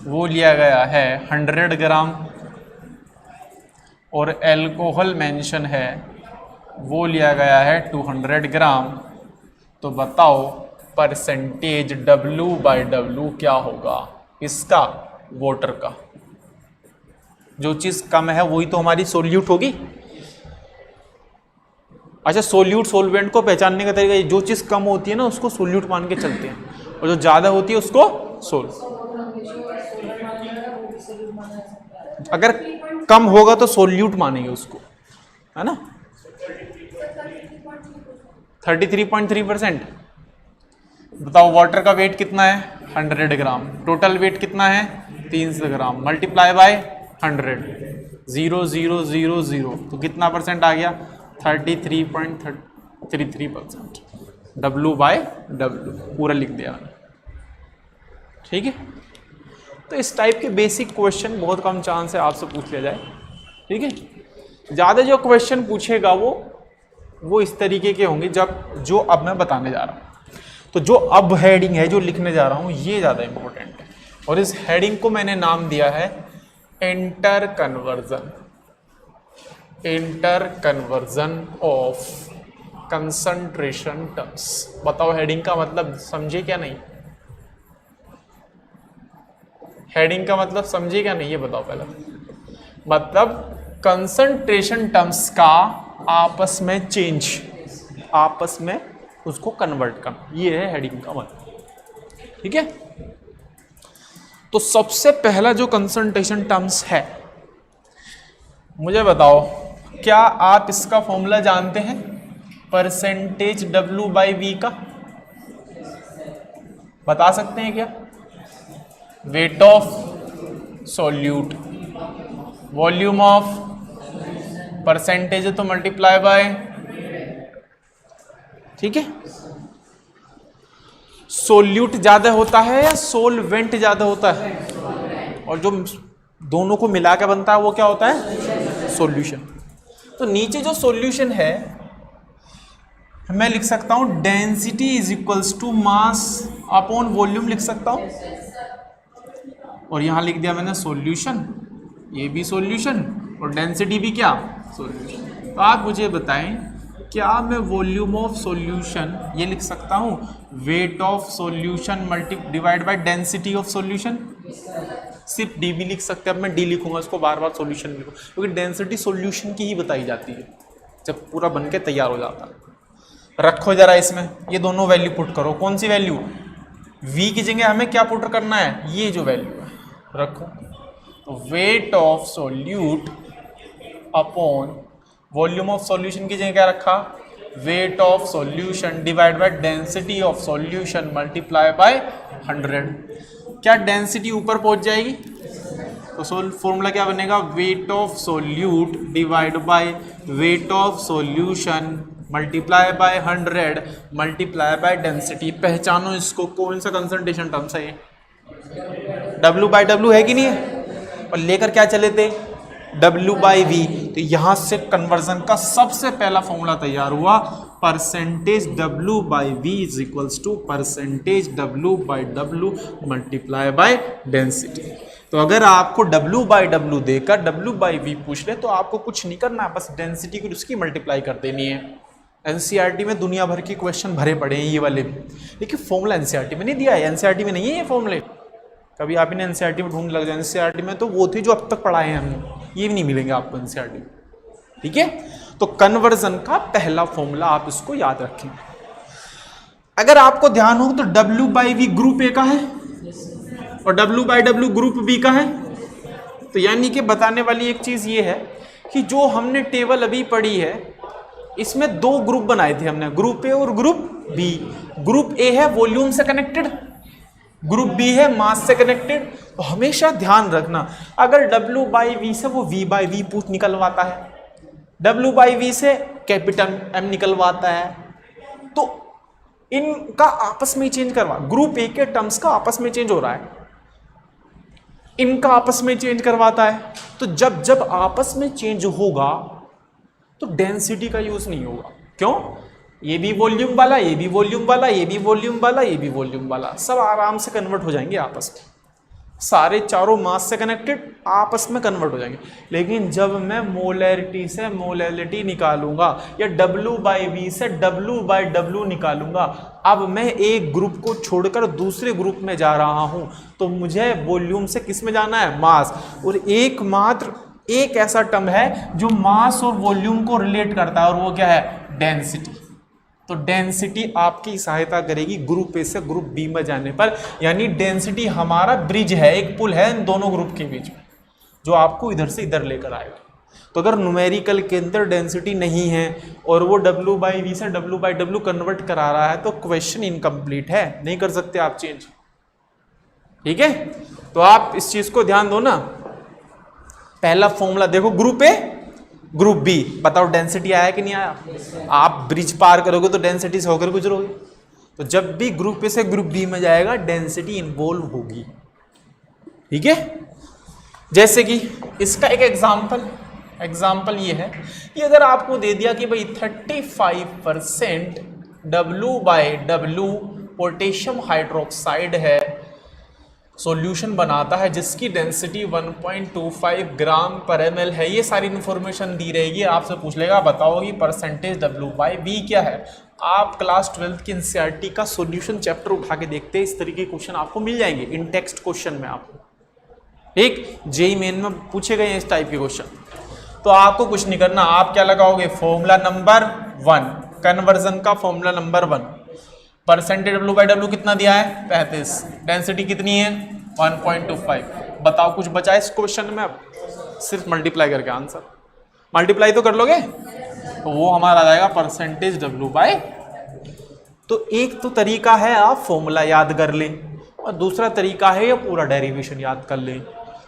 Speaker 1: वो लिया गया है 100 ग्राम, और एल्कोहल मेंशन है वो लिया गया है 200 ग्राम, तो बताओ परसेंटेज W/W क्या होगा इसका, वाटर का। जो चीज कम है वही तो हमारी सोल्यूट होगी। अच्छा, सोल्यूट सोलवेंट को पहचानने का तरीका, जो चीज कम होती है ना उसको सोल्यूट मान के चलते हैं, और जो ज्यादा होती है उसको अगर कम होगा तो सोल्यूट मानेंगे उसको, है ना। 33.3%। बताओ वाटर का वेट कितना है 100 ग्राम, टोटल वेट कितना है 300 ग्राम, मल्टीप्लाई बाय 100, 0.000, तो कितना परसेंट आ गया 33.33%। W/W पूरा लिख दिया मैंने, ठीक है। तो इस टाइप के बेसिक क्वेश्चन बहुत कम चांस है आपसे पूछ लिया जाए, ठीक है। ज़्यादा जो क्वेश्चन पूछेगा वो इस तरीके के होंगे जो अब मैं बताने जा रहा हूँ। तो जो अब हेडिंग है जो लिखने जा रहा हूँ ये ज़्यादा इंपॉर्टेंट है, और इस हेडिंग को मैंने नाम दिया है inter conversion of concentration terms. बताओ हेडिंग का मतलब समझे क्या नहीं, हेडिंग का मतलब समझे क्या नहीं, ये बताओ पहले। मतलब कंसंट्रेशन टर्म्स का आपस में चेंज, आपस में उसको कन्वर्ट करना, ये है हेडिंग का मतलब, ठीक है। तो सबसे पहला जो कंसंट्रेशन टर्म्स है, मुझे बताओ क्या आप इसका फॉर्मूला जानते हैं परसेंटेज W/V का, बता सकते हैं क्या। Weight of solute, volume of, percentage है तो मल्टीप्लाई बाय, ठीक है। सोल्यूट ज्यादा होता है या सोलवेंट ज्यादा होता है, और जो दोनों को मिला के बनता है वो क्या होता है सॉल्यूशन। तो नीचे जो सॉल्यूशन है मैं लिख सकता हूं density is equals to mass upon volume लिख सकता हूं, और यहां लिख दिया मैंने सॉल्यूशन, ये भी सॉल्यूशन और डेंसिटी भी क्या सॉल्यूशन। तो आप मुझे बताएं क्या मैं वॉल्यूम ऑफ सॉल्यूशन ये लिख सकता हूं weight of solution divide by density of solution, सिर्फ डी भी लिख सकते हैं। अब मैं डी लिखूंगा, इसको बार बार सॉल्यूशन लिखूँ, क्योंकि डेंसिटी सॉल्यूशन की ही बताई जाती है जब पूरा बन के तैयार हो जाता है। रखो जरा इसमें ये दोनों वैल्यू पुट करो, कौन सी वैल्यू, v की जगह हमें क्या पुट करना है, ये जो वैल्यू है रखो। तो weight of solute upon volume of solution की जगह क्या रखा, weight of solution divide by density of solution multiply by 100। क्या डेंसिटी ऊपर पहुंच जाएगी, तो फॉर्मूला क्या बनेगा, weight of solute divide by weight of solution multiply by 100 multiply by density. पहचानो इसको, कौन सा कंसंट्रेशन टर्म्स है ये, W/W है कि नहीं है, और लेकर क्या चले थे W/V। तो यहां से कन्वर्जन का सबसे पहला फॉर्मूला तैयार हुआ, percentage W/V is equals to percentage W/W multiply by density. तो अगर आपको W/W देकर W/V पूछ ले तो आपको कुछ नहीं करना, बस डेंसिटी को उसकी मल्टीप्लाई कर देनी है। एनसीईआरटी में दुनिया भर के क्वेश्चन भरे पड़े हैं ये वाले भी, लेकिन फॉर्मूला एनसीईआरटी में नहीं दिया है, एनसीईआरटी में नहीं है ये फॉर्मूले। कभी आप इन्हें एनसीईआरटी में ढूंढ लग जाए, एनसीईआरटी में तो वो थे जो अब तक पढ़ाए हैं हमने, ये भी नहीं मिलेंगे आपको एनसीईआरटी में, ठीक है। तो कन्वर्जन का पहला फॉर्मूला आप इसको याद रखें। अगर आपको ध्यान हो तो W/V ग्रुप ए का है, और W/W ग्रुप बी का है। तो यानी कि बताने वाली एक चीज ये है कि जो हमने टेबल अभी पढ़ी है इसमें दो ग्रुप बनाए थे हमने, ग्रुप ए और ग्रुप बी। ग्रुप ए है वॉल्यूम से कनेक्टेड, ग्रुप बी है मास से कनेक्टेड। तो हमेशा ध्यान रखना अगर W/V से वो V/V पूछ निकलवाता है, W/V से कैपिटल M निकलवाता है, तो इनका आपस में चेंज करवा, ग्रुप ए के टर्म्स का आपस में चेंज हो रहा है, इनका आपस में चेंज करवाता है। तो जब जब आपस में चेंज होगा तो डेंसिटी का यूज नहीं होगा। क्यों? ये भी वॉल्यूम वाला, ये भी वॉल्यूम वाला, ये भी वॉल्यूम वाला, ये भी वॉल्यूम वाला, सब आराम से कन्वर्ट हो जाएंगे आपस में, सारे चारों मास से कनेक्टेड आपस में कन्वर्ट हो जाएंगे। लेकिन जब मैं मोलैरिटी से मोलैरिटी निकालूंगा या W/V से W/W निकालूंगा, अब मैं एक ग्रुप को छोड़कर दूसरे ग्रुप में जा रहा हूं, तो मुझे वॉल्यूम से किस में जाना है? मास। और एकमात्र एक ऐसा टर्म है जो मास और वॉल्यूम को रिलेट करता है और वो क्या है? डेंसिटी। तो डेंसिटी आपकी सहायता करेगी ग्रुप ए से ग्रुप बी में जाने पर, यानी डेंसिटी हमारा ब्रिज है, एक पुल है इन दोनों ग्रुप के बीच में जो आपको इधर से इधर लेकर आएगा। तो अगर न्यूमेरिकल के अंदर डेंसिटी नहीं है और वो W/V से W/W कन्वर्ट करा रहा है तो क्वेश्चन इनकम्प्लीट है, नहीं कर सकते आप चेंज। ठीक है, तो आप इस चीज को ध्यान दो ना। पहला फॉर्मूला देखो, ग्रुप ए ग्रुप बी, बताओ डेंसिटी आया कि नहीं आया? आप ब्रिज पार करोगे तो डेंसिटी से होकर गुजरोगे, तो जब भी ग्रुप ए से ग्रुप बी में जाएगा डेंसिटी इन्वॉल्व होगी। ठीक है, जैसे कि इसका एक एग्जाम्पल ये है कि अगर आपको दे दिया कि भाई 35% W/W पोटेशियम हाइड्रोक्साइड है, सॉल्यूशन बनाता है जिसकी डेंसिटी 1.25 ग्राम पर ml है, ये सारी इन्फॉर्मेशन दी रहेगी। आपसे पूछ लेगा बताओ कि परसेंटेज W/V क्या है। आप क्लास 12 की एनसीईआरटी का सॉल्यूशन चैप्टर उठा के देखते हैं, इस तरीके के क्वेश्चन आपको मिल जाएंगे इन टेक्स्ट क्वेश्चन में आपको। ठीक, जेईई मेन में पूछे गए हैं इस टाइप के क्वेश्चन। तो आपको कुछ नहीं करना, आप क्या लगाओगे? फॉर्मूला नंबर 1, कन्वर्जन का फॉर्मूला नंबर 1। परसेंटेज W/W कितना दिया है? 35। डेंसिटी कितनी है? 1.25। बताओ कुछ बचा है इस क्वेश्चन में? अब सिर्फ मल्टीप्लाई करके आंसर, मल्टीप्लाई तो कर लोगे तो वो हमारा आ जाएगा परसेंटेज W/। तो एक तो तरीका है आप फॉर्मूला याद कर लें और दूसरा तरीका है ये पूरा डेरिवेशन याद कर लें।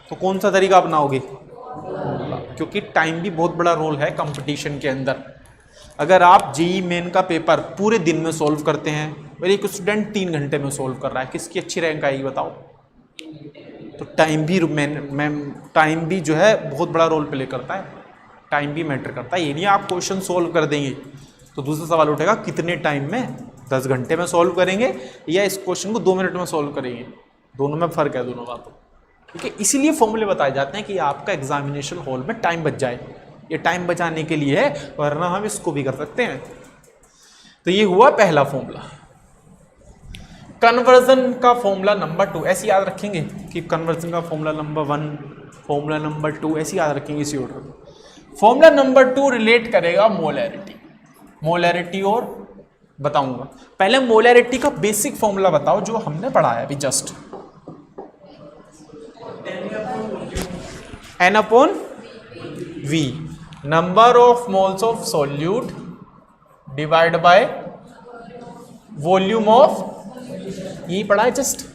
Speaker 1: तो कौन सा तरीका अपनाओगे? फॉर्मूला, क्योंकि टाइम भी बहुत बड़ा रोल है कंपटीशन के अंदर। अगर आप जेईई मेन का पेपर पूरे दिन में सॉल्व करते हैं, मेरे एक स्टूडेंट 3 घंटे में सॉल्व कर रहा है, किसकी अच्छी रैंक आएगी बताओ? तो टाइम भी जो है बहुत बड़ा रोल प्ले करता है, टाइम भी मैटर करता है। ये नहीं आप क्वेश्चन सॉल्व कर देंगे तो दूसरा सवाल उठेगा कितने टाइम में, 10 घंटे में सॉल्व करेंगे या इस क्वेश्चन को 2 मिनट में सॉल्व करेंगे, दोनों में फर्क है दोनों बातों। ठीक है, इसीलिए फॉर्मूले बताए जाते हैं कि आपका एग्जामिनेशन हॉल में टाइम बच जाए, ये टाइम बचाने के लिए है, वरना हम इसको भी कर सकते हैं। तो ये हुआ पहला फॉर्मूला। कन्वर्जन का फॉर्मूला नंबर 2 ऐसे याद रखेंगे कि कन्वर्जन का फॉर्मूला नंबर 1, फॉर्मूला नंबर 2 ऐसे याद रखेंगे इसी ऑर्डर में। फॉर्मूला नंबर 2 रिलेट करेगा मोलैरिटी और बताऊंगा। पहले मोलैरिटी का बेसिक फॉर्मूला बताओ जो हमने पढ़ा है अभी just. N/V, number of moles of solute divide by volume of, यही पढ़ा है जस्ट।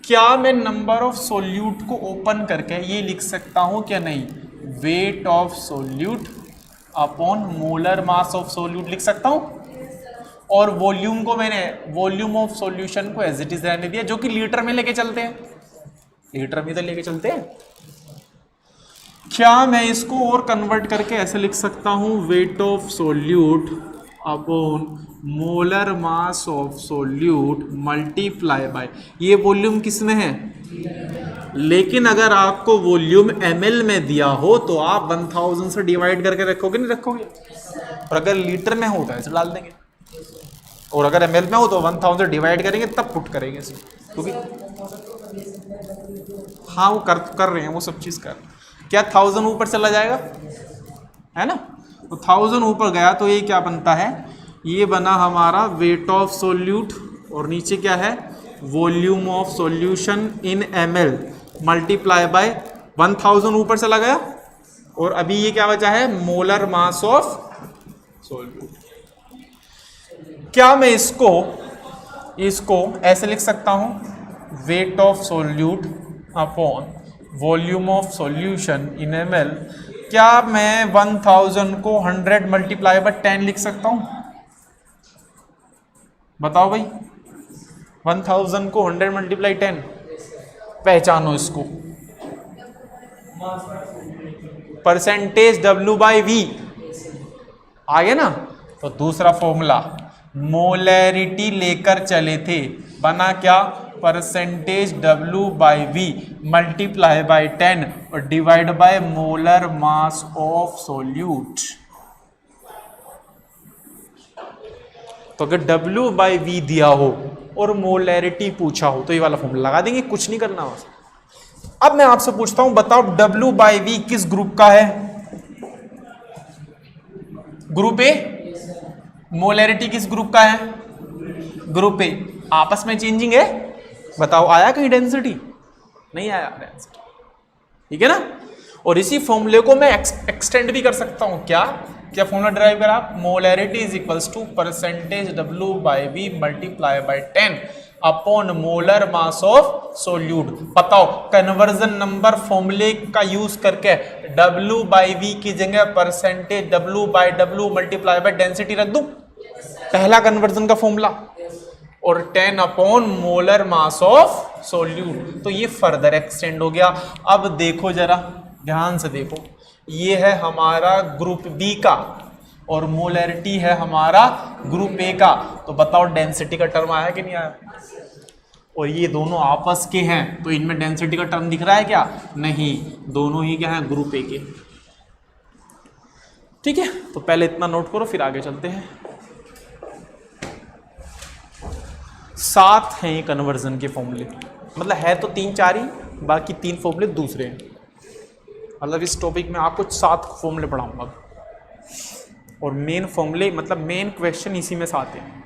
Speaker 1: क्या मैं नंबर ऑफ सॉल्यूट को ओपन करके ये लिख सकता हूं क्या? नहीं, weight of solute upon molar mass of solute लिख सकता हूं। और वॉल्यूम को मैंने वॉल्यूम ऑफ सॉल्यूशन को एज इट इज रहने दिया, जो कि लीटर में लेके चलते हैं, लीटर में तो लेके चलते हैं। क्या मैं इसको और कन्वर्ट करके ऐसे लिख सकता हूं, weight of solute upon molar mass of solute multiply by, ये वॉल्यूम किसमें है? लेकिन अगर आपको वॉल्यूम ml में दिया हो तो आप 1000 से डिवाइड करके रखोगे, नहीं रखोगे? और अगर लीटर में हो तो ऐसे डाल देंगे, और अगर ml में हो तो 1000 से डिवाइड करेंगे तब पुट करेंगे इसे, क्योंकि हाँ वो कर रहे हैं, वो सब चीज़ कर। क्या 1000 ऊपर चला जाएगा, है ना? तो 1000 ऊपर गया तो ये क्या बनता है? ये बना हमारा वेट ऑफ सॉल्यूट, और नीचे क्या है? Volume of solution in ml multiply by 1000 ऊपर चला गया, और अभी ये क्या बचा है, मोलर मास ऑफ सॉल्यूट। क्या मैं इसको ऐसे लिख सकता हूं, weight of solute upon volume of solution in ml। क्या मैं 1000 को 100 मल्टीप्लाई बाय 10 लिख सकता हूं? बताओ भाई, 1000 को 100 मल्टीप्लाई 10, पहचानो इसको, परसेंटेज W बाई V आ गया ना। तो दूसरा फॉर्मूला, मोलैरिटी लेकर चले थे, बना क्या, percentage W by V multiply by 10 और divide by molar mass of solute. तो अगर W बाई V दिया हो और मोलैरिटी पूछा हो तो ये वाला फॉर्मूला लगा देंगे, कुछ नहीं करना बस। अब मैं आपसे पूछता हूं, बताओ W बाई V किस ग्रुप का है? Group A. मोलैरिटी किस ग्रुप का है? Group A. आपस में चेंजिंग है, बताओ आया कहीं डेंसिटी? नहीं आया डेंसिटी, ठीक है ना। और इसी फॉर्मूले को मैं एक्सटेंड भी कर सकता हूं। क्या फॉर्मूला ड्राइव करा, molarity is equals to percentage W by V multiply by 10 upon molar mass of solute. बताओ कन्वर्जन नंबर फॉर्मूले का यूज करके W बाई V की जगह percentage W by W multiply by density रख दूं, पहला कन्वर्जन का फॉर्मूला, और 10 upon molar mass of solute. तो ये फर्दर एक्सटेंड हो गया। अब देखो जरा ध्यान से देखो, ये है हमारा ग्रुप बी का और मोलैरिटी है हमारा ग्रुप ए का। तो बताओ डेंसिटी का टर्म आया कि नहीं आया? और ये दोनों आपस के हैं तो इनमें डेंसिटी का टर्म दिख रहा है क्या? नहीं, दोनों ही क्या है, ग्रुप ए के। ठीक है, तो पहले इतना नोट करो फिर आगे चलते हैं। 7 हैं ये कन्वर्जन के फॉर्मूले, मतलब है तो 3-4 ही, बाकी 3 फॉर्मूले दूसरे हैं। मतलब इस टॉपिक में आपको 7 फॉर्मूले पढ़ाऊंगा और मेन फॉर्मूले मतलब मेन क्वेश्चन इसी में 7 हैं।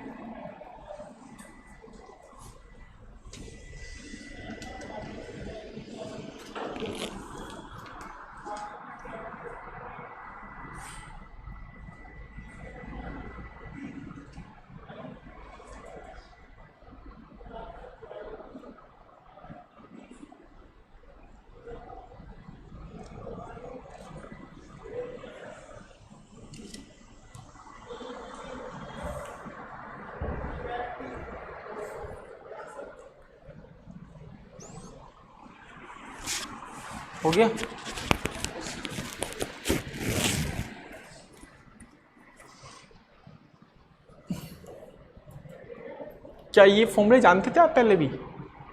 Speaker 1: हो गया? क्या ये फॉर्मूले जानते थे आप पहले भी?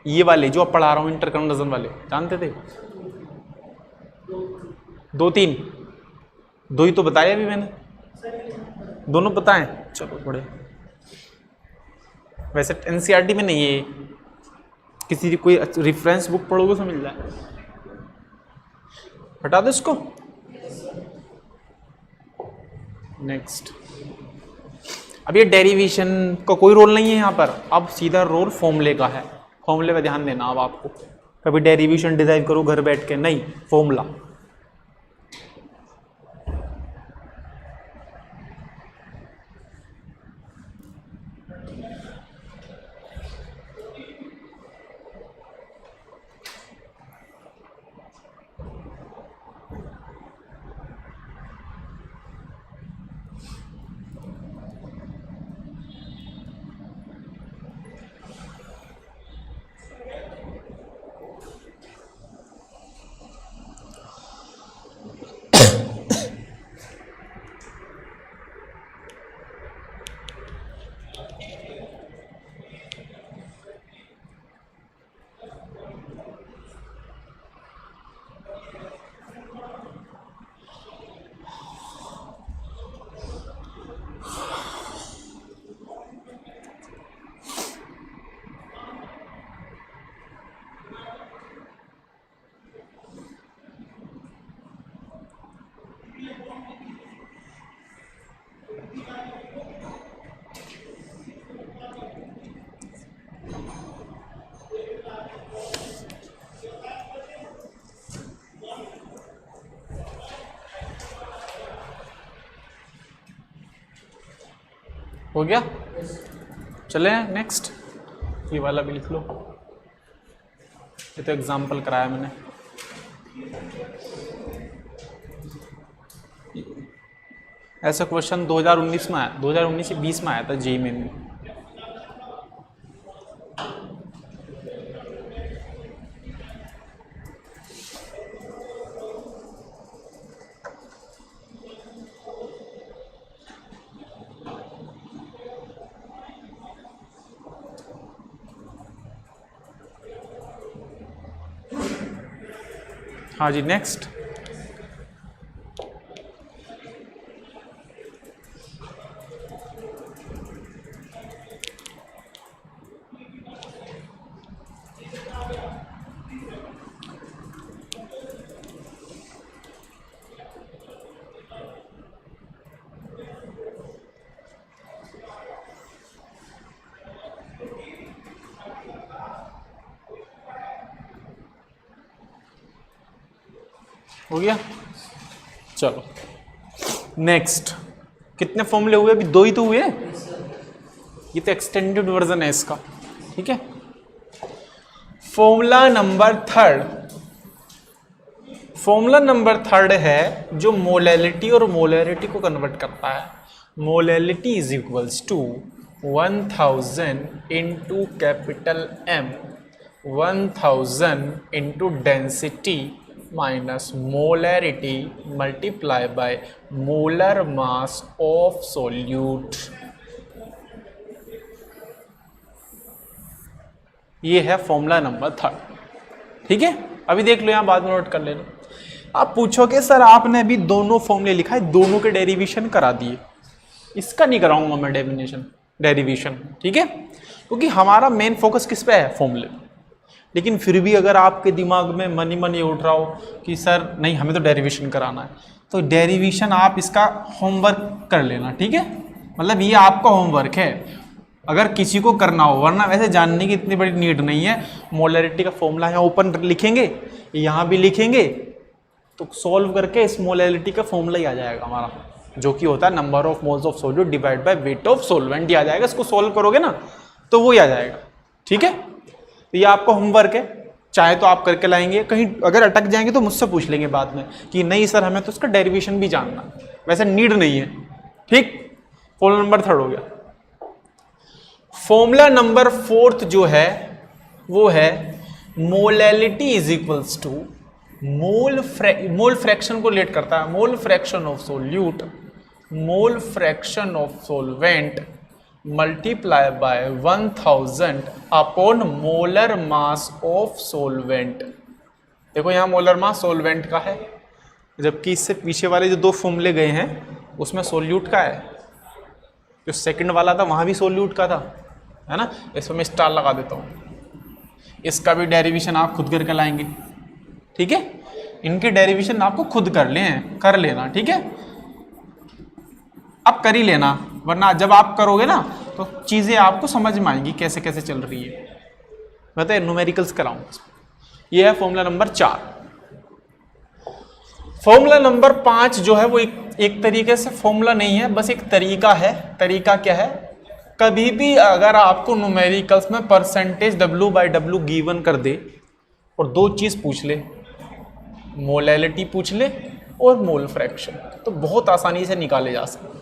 Speaker 1: ये वाले जो अब पढ़ा रहा हूं इंटर कन्वर्जन वाले जानते थे? 2-3 दो ही तो बताया अभी मैंने, दोनों बताएं। चलो थोड़े, वैसे एनसीईआरटी में नहीं है, किसी कोई रेफरेंस बुक पढ़ोगे तो मिल जाए। हटा दो इसको। नेक्स्ट, अब ये डेरिवेशन का कोई रोल नहीं है यहाँ पर, अब सीधा रोल फॉर्मूले का है। फॉर्मूले पे ध्यान देना। अब आपको कभी डेरिवेशन डिराइव करो घर बैठ के, नहीं, फॉर्मूला। हो गया? चले नेक्स्ट, ये वाला भी लिख लो, ये तो एग्जाम्पल कराया मैंने। ऐसा क्वेश्चन 2019 में आया, 2019 से 20 में आया था जेईई में। हाँ जी नेक्स्ट, हो गया? चलो नेक्स्ट, कितने फॉर्मूले हुए? अभी 2 ही तो हुए, ये तो एक्सटेंडेड वर्जन है इसका, ठीक है। फॉर्मूला नंबर 3, फॉर्मूला नंबर 3 है जो मोलैलिटी और मोलैरिटी को कन्वर्ट करता है। Molality is equals to 1000 into capital M, 1000 into density minus molarity multiply by molar mass of solute. ये है फॉर्मूला नंबर 3, ठीक है। अभी देख लो, यहां बाद में नोट कर लेना। आप पूछोगे सर आपने अभी दोनों फॉर्मूले लिखा है, दोनों के डेरिवेशन करा दिए, इसका नहीं कराऊंगा मैं डेरिवेशन, ठीक है, क्योंकि हमारा मेन फोकस किस पे है? फॉर्मूले। लेकिन फिर भी अगर आपके दिमाग में मन ये उठ रहा हो कि सर नहीं हमें तो डेरिवेशन कराना है, तो डेरिवेशन आप इसका होमवर्क कर लेना, ठीक है। मतलब ये आपका होमवर्क है अगर किसी को करना हो, वरना वैसे जानने की इतनी बड़ी नीड नहीं है। मोलैरिटी का फॉर्मूला यहाँ ऊपर लिखेंगे, यहाँ भी लिखेंगे, तो सॉल्व करके इस मोलैरिटी का फॉर्मूला ही आ जाएगा हमारा, जो कि होता है number of moles of solute divide by weight of solvent. आ जाएगा, इसको सॉल्व करोगे ना तो वो ही आ जाएगा, ठीक है। तो ये आपका होमवर्क है, चाहे तो आप करके लाएंगे, कहीं अगर अटक जाएंगे तो मुझसे पूछ लेंगे बाद में कि नहीं सर हमें तो उसका डेरिवेशन भी जानना, वैसे नीड नहीं है, ठीक। फॉर्मूला नंबर 3 हो गया। फॉर्मूला नंबर 4 जो है वो है molality is equals to mole fraction को रिलेट करता है, mole fraction of solute, mole fraction of solvent multiply by 1000 upon molar mass of solvent. देखो यहाँ मोलर मास सोलवेंट का है, जबकि इससे पीछे वाले जो 2 फॉर्मूले गए हैं उसमें सोल्यूट का है। जो सेकंड वाला था वहां भी सोल्यूट का था, है ना। इसमें मैं स्टार लगा देता हूँ। इसका भी डेरिवेशन आप खुद करके लाएंगे, ठीक है। इनके डेरिवेशन आपको खुद कर लेना, ठीक है। अब कर ही लेना, वरना जब आप करोगे ना तो चीजें आपको समझ में आएंगी कैसे कैसे चल रही है। मैं तो न्यूमेरिकल्स कराऊंगा। ये है फॉर्मूला नंबर 4। फॉर्मूला नंबर 5 जो है वो एक तरीके से फॉर्मूला नहीं है, बस एक तरीका है। तरीका क्या है? कभी भी अगर आपको न्यूमेरिकल्स में परसेंटेज W/W गिवन कर दे और 2 चीज पूछ ले, मोलैलिटी पूछ ले और मोल फ्रैक्शन, तो बहुत आसानी से निकाले जा सकते।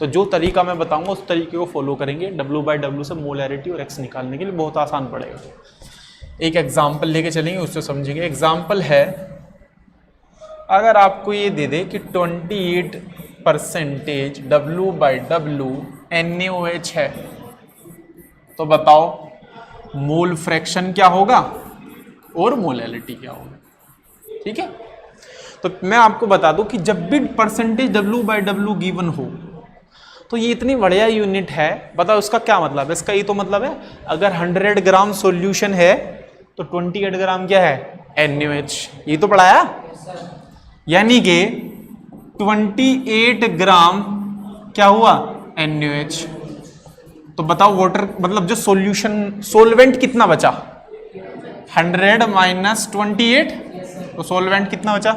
Speaker 1: तो जो तरीका मैं बताऊंगा उस तरीके को फॉलो करेंगे, W/W से मोलैरिटी और X निकालने के लिए बहुत आसान पड़ेगा। एक एग्जाम्पल लेके चलेंगे, उससे समझेंगे। एग्जाम्पल है, अगर आपको ये दे दे कि 28% W/W NaOH है, तो बताओ मोल फ्रैक्शन क्या होगा और मोलैलिटी क्या होगा, ठीक है। तो मैं आपको बता दूं कि जब भी परसेंटेज W/W गिवन हो तो ये इतनी बढ़िया यूनिट है। बताओ उसका क्या मतलब है? इसका ये तो मतलब है अगर 100 ग्राम सॉल्यूशन है तो 28 ग्राम क्या है? NaOH। ये तो पढ़ाया, यानी कि 28 ग्राम क्या हुआ? NaOH। तो बताओ वाटर मतलब जो सॉल्यूशन सोलवेंट कितना बचा? 100 माइनस 28, तो सोलवेंट कितना बचा?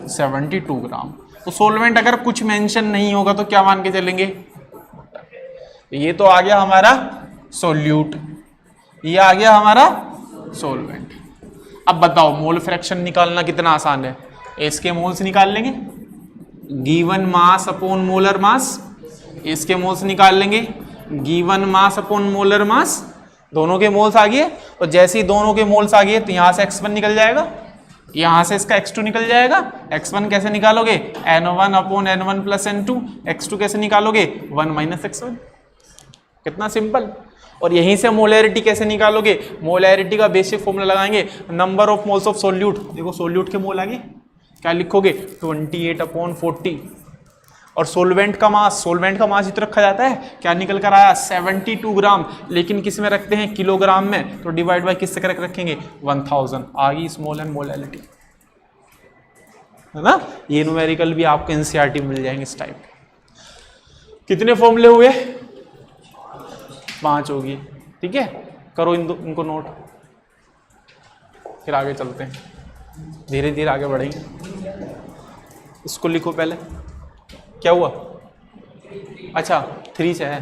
Speaker 1: 72 ग्राम। तो सोलवेंट अगर कुछ मेंशन नहीं होगा तो क्या मान के चलेंगे? ये तो आ गया हमारा सोल्यूट, ये आ गया हमारा सोलवेंट। अब बताओ मोल फ्रैक्शन निकालना कितना आसान है, इसके मोल्स निकाल लेंगे, गिवन मास अपॉन मोलर मास, इसके मोल्स निकाल लेंगे, गिवन मास अपॉन मोलर मास, दोनों के मोल्स आ गए। और जैसे ही दोनों के मोल्स आ गए तो यहां से x1 निकल जाएगा, यहां से इसका x2 निकल जाएगा। x1 कैसे निकालोगे, n1 upon n1 plus n2, x2 कैसे निकालोगे 1 माइनस x1। कितना सिंपल। और यहीं से मोलैरिटी कैसे निकालोगे, मोलैरिटी का बेसिक फॉर्मूला लगाएंगे, number of moles of solute. देखो सोल्यूट के मोल आगे क्या लिखोगे 28 अपॉन 40। और सोलवेंट का मास, सोलवेंट का मास जितना रखा जाता है क्या निकल कर आया 72 ग्राम, लेकिन किस में रखते हैं किलोग्राम में, तो डिवाइड बाय किस से करके रखेंगे 1000। आ गई स्मॉल एंड मोलैरिटी, है ना। ये न्यूमेरिकल भी आपको एनसीईआरटी में मिल जाएंगे इस टाइप। कितने फॉर्मूले हुए, 5 होगी, ठीक है। करो इनको नोट, फिर आगे चलते हैं, धीरे धीरे आगे बढ़ेंगे। इसको लिखो पहले, क्या हुआ, अच्छा 3 से है।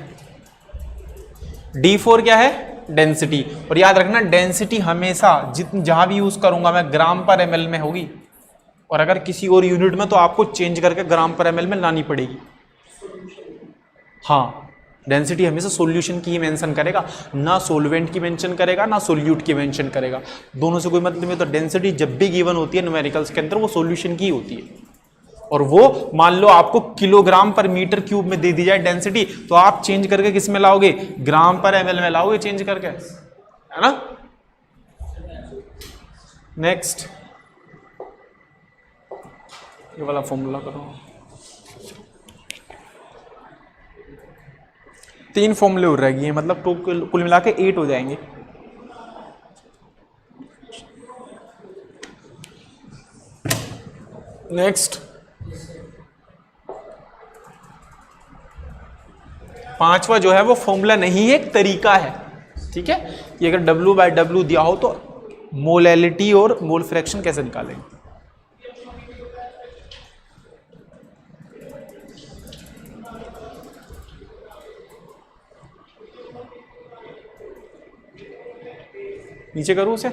Speaker 1: D4 क्या है, डेंसिटी। और याद रखना डेंसिटी हमेशा जहां भी यूज करूंगा मैं ग्राम पर ml में होगी, और अगर किसी और यूनिट में तो आपको चेंज करके ग्राम पर ml में लानी पड़ेगी। हाँ, डेंसिटी हमेशा सॉल्यूशन की ही मेंशन करेगा, ना सोलवेंट की मेंशन करेगा ना सोल्यूट की मेंशन करेगा, दोनों से कोई मतलब नहीं। तो डेंसिटी जब भी गिवन होती है न्यूमेरिकल्स के अंदर वो सॉल्यूशन की होती है। और वो मान लो आपको किलोग्राम पर मीटर क्यूब में दे दी जाए डेंसिटी, तो आप चेंज करके किस में लाओगे, ग्राम पर ml में लाओगे चेंज करके, है ना। नेक्स्ट ये वाला फॉर्मूला करो। 3 फॉर्मूले और रह गए, मतलब कुल मिला के 8 हो जाएंगे। नेक्स्ट 5वां जो है वो फॉर्मूला नहीं है, एक तरीका है, ठीक है। ये अगर W/W दिया हो तो मोलैलिटी और मोल फ्रैक्शन कैसे निकालेंगे। नीचे करूं उसे,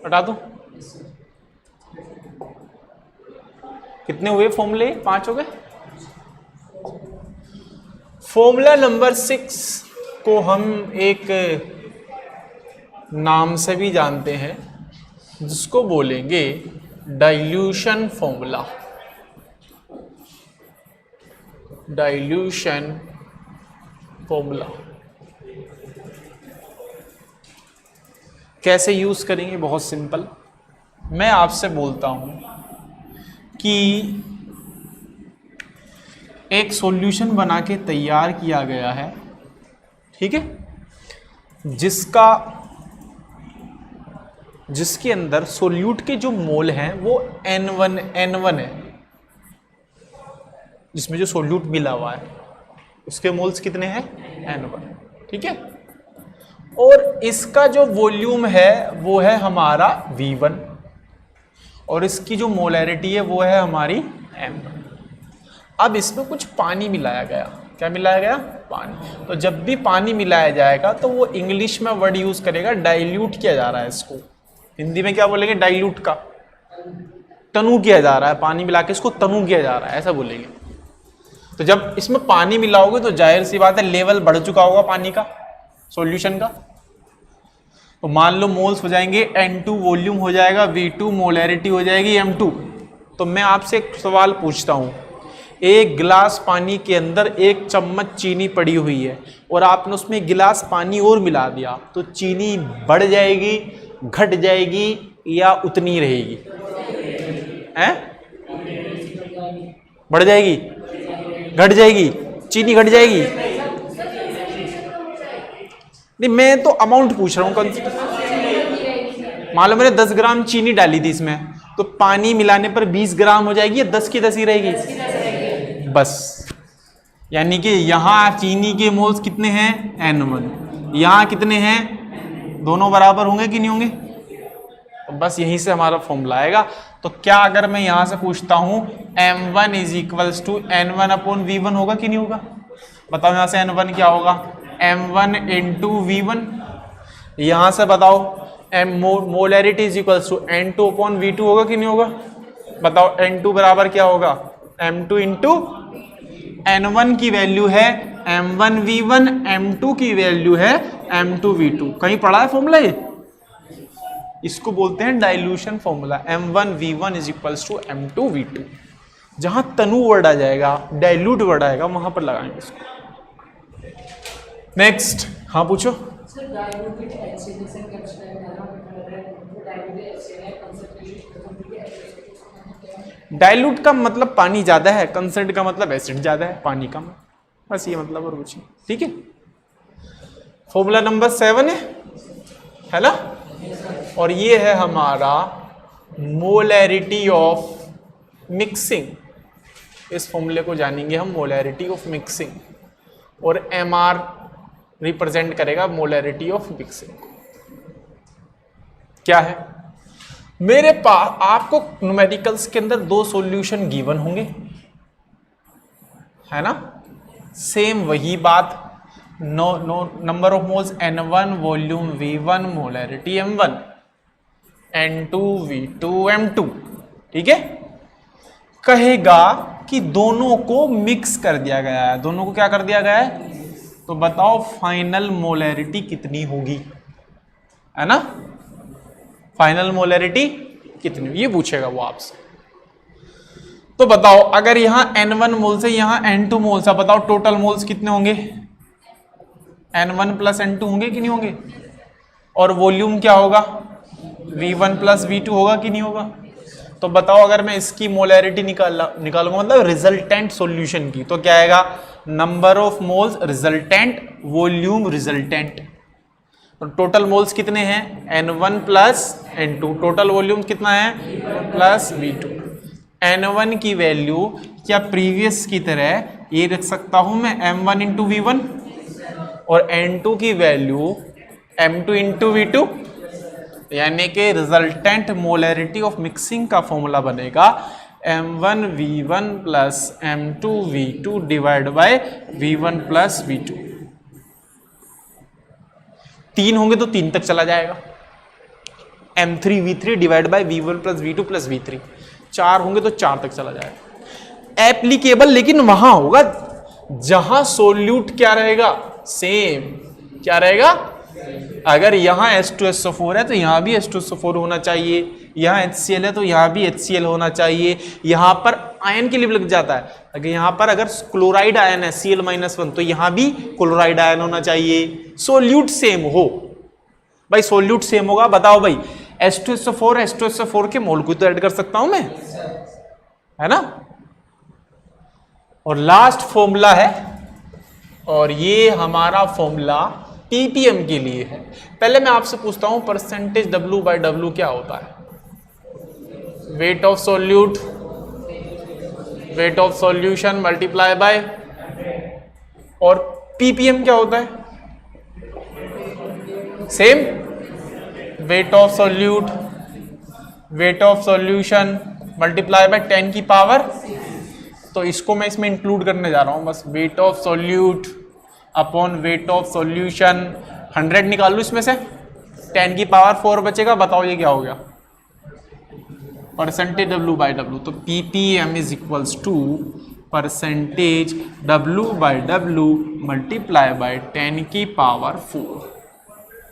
Speaker 1: हटा दो। कितने हुए फॉर्मूले, 5 हो गए। फॉर्मूला नंबर 6 को हम एक नाम से भी जानते हैं जिसको बोलेंगे डाइल्यूशन फॉर्मूला। डाइल्यूशन फॉर्मूला कैसे यूज करेंगे, बहुत सिंपल। मैं आपसे बोलता हूं कि एक सॉल्यूशन बना के तैयार किया गया है, ठीक है, जिसके अंदर सोल्यूट के जो मोल हैं वो N1 है, जिसमें जो सोल्यूट मिला हुआ है उसके मोल्स कितने हैं N1, ठीक है। और इसका जो वॉल्यूम है वो है हमारा V1 और इसकी जो मोलैरिटी है वो है हमारी M1। अब इसमें कुछ पानी मिलाया गया, क्या मिलाया गया, पानी। तो जब भी पानी मिलाया जाएगा तो वो इंग्लिश में वर्ड यूज करेगा डाइल्यूट किया जा रहा है इसको। हिंदी में क्या बोलेंगे, डाइल्यूट का तनु किया जा रहा है, पानी मिला के इसको तनु किया जा रहा है, ऐसा बोलेंगे। तो जब इसमें पानी मिलाओगे तो जाहिर सी बात है लेवल बढ़ चुका होगा पानी का, सॉल्यूशन का। तो मान लो मोल्स हो जाएंगे N2, वॉल्यूम हो जाएगा V2, मोलैरिटी हो जाएगी M2। तो मैं आपसे एक सवाल पूछता हूं, एक गिलास पानी के अंदर 1 चम्मच चीनी पड़ी हुई है और आपने उसमें 1 गिलास पानी और मिला दिया, तो चीनी बढ़ जाएगी, घट जाएगी या उतनी रहेगी? हैं? बढ़ जाएगी, घट जाएगी, चीनी घट जाएगी? नहीं, मैं तो अमाउंट पूछ रहा हूं। मान लो मैंने 10 ग्राम चीनी डाली थी इसमें, तो पानी मिलाने पर 20 ग्राम हो जाएगी या 10 की 10 ही रहेगी? बस, यानी कि यहां चीनी के मोल्स कितने हैं? N1। यहां कितने हैं? दोनों बराबर होंगे कि नहीं होंगे? तो बस यहीं से हमारा फॉर्मूला आएगा। तो क्या अगर मैं यहां से पूछता हूं M1 is equals to N1 upon V1 होगा कि नहीं होगा? बताओ यहां से N1 क्या होगा? M1 into V1। यहां से बताओ molarity is equals to N2 upon V2 होगा कि नहीं होगा? बताओ N2 बराबर क्या होगा? M2 इंटू N1 की वैल्यू है M1 V1, M2 की वैल्यू है M2 V2। कहीं पढ़ा है फॉर्मूला ये? इसको बोलते हैं dilution formula. M1 V1 is equals to M2 V2। जहां तनु वर्ड आ जाएगा, डाइल्यूट वर्ड आएगा, वहां पर लगाएंगे इसको। नेक्स्ट, हाँ पूछो। डाइल्यूट का मतलब पानी ज्यादा है, कंसेंट का मतलब एसिड ज्यादा है, पानी कम है, बस ये मतलब और कुछ नहीं। ठीक है, फॉर्मूला नंबर 7 है ना? और ये है हमारा मोलैरिटी ऑफ मिक्सिंग। इस फॉर्मूले को जानेंगे हम, मोलैरिटी ऑफ मिक्सिंग, और MR रिप्रेजेंट करेगा मोलैरिटी ऑफ मिक्सिंग। क्या है मेरे पास? आपको न्यूमेरिकल्स के अंदर 2 सॉल्यूशन गिवन होंगे, है ना? सेम वही बात, number of moles N1, volume V1, molarity M1, N2 V2 M2। ठीक है, कहेगा कि दोनों को मिक्स कर दिया गया है। दोनों को क्या कर दिया गया है? तो बताओ फाइनल मोलैरिटी कितनी होगी, है ना? फाइनल मोलैरिटी कितनी, ये पूछेगा वो आपसे। तो बताओ अगर यहां N1 मोल से यहां N2 मोल से, बताओ टोटल मोल्स कितने होंगे? N1 प्लस N2 होंगे कि नहीं होंगे? और वॉल्यूम क्या होगा? V1 प्लस V2 होगा कि नहीं होगा? तो बताओ अगर मैं इसकी मोलैरिटी निकालूंगा, मतलब रिजल्टेंट सॉल्यूशन की, तो क्या आएगा? Number of moles resultant, volume resultant. तो टोटल मोल्स कितने हैं? N1 plus N2। Total volume कितना है? Plus V2। N1 की वैल्यू क्या प्रीवियस की तरह ये रख सकता हूं मैं M1 इंटू V1, और N2 की वैल्यू M2 इंटू V2, यानी कि रिजल्टेंट मोलैरिटी ऑफ मिक्सिंग का फॉर्मूला बनेगा M1 V1 plus M2 V2 divide by V1 plus V2। 3 होंगे तो 3 तक चला जाएगा, M3 V3 divide by V1 plus V2 plus V3। 4 होंगे तो 4 तक चला जाएगा। एप्लीकेबल लेकिन वहां होगा जहां सोल्यूट क्या रहेगा? सेम। क्या रहेगा? अगर यहां H2SO4 है तो यहां भी H2SO4 होना चाहिए, यहां HCl है तो यहां भी HCl होना चाहिए। यहां पर आयन के लिए लग जाता है, अगर यहां पर अगर क्लोराइड आयन है Cl-1 तो यहां भी क्लोराइड आयन होना चाहिए। सोल्यूट सेम हो भाई, सोल्यूट सेम होगा। बताओ भाई, H2SO4 के मोल को तो ऐड कर सकता हूं मैं, है ना? और लास्ट फॉर्मूला है, और ये हमारा फॉर्मूला ppm के लिए है। पहले मैं आपसे पूछता हूं परसेंटेज W/W क्या होता है? Weight of solute, weight of solution multiply by, और ppm क्या होता है? Same, weight of solute, weight of solution multiply by 10 की पावर। तो इसको मैं इसमें इंक्लूड करने जा रहा हूं, बस weight of solute upon weight of solution. 100 निकाल लूं इसमें से, 10 की पावर 4 बचेगा। बताओ ये क्या हो गया? Percentage W/W। तो ppm is equals to percentage W/W multiply by 10 की पावर 4।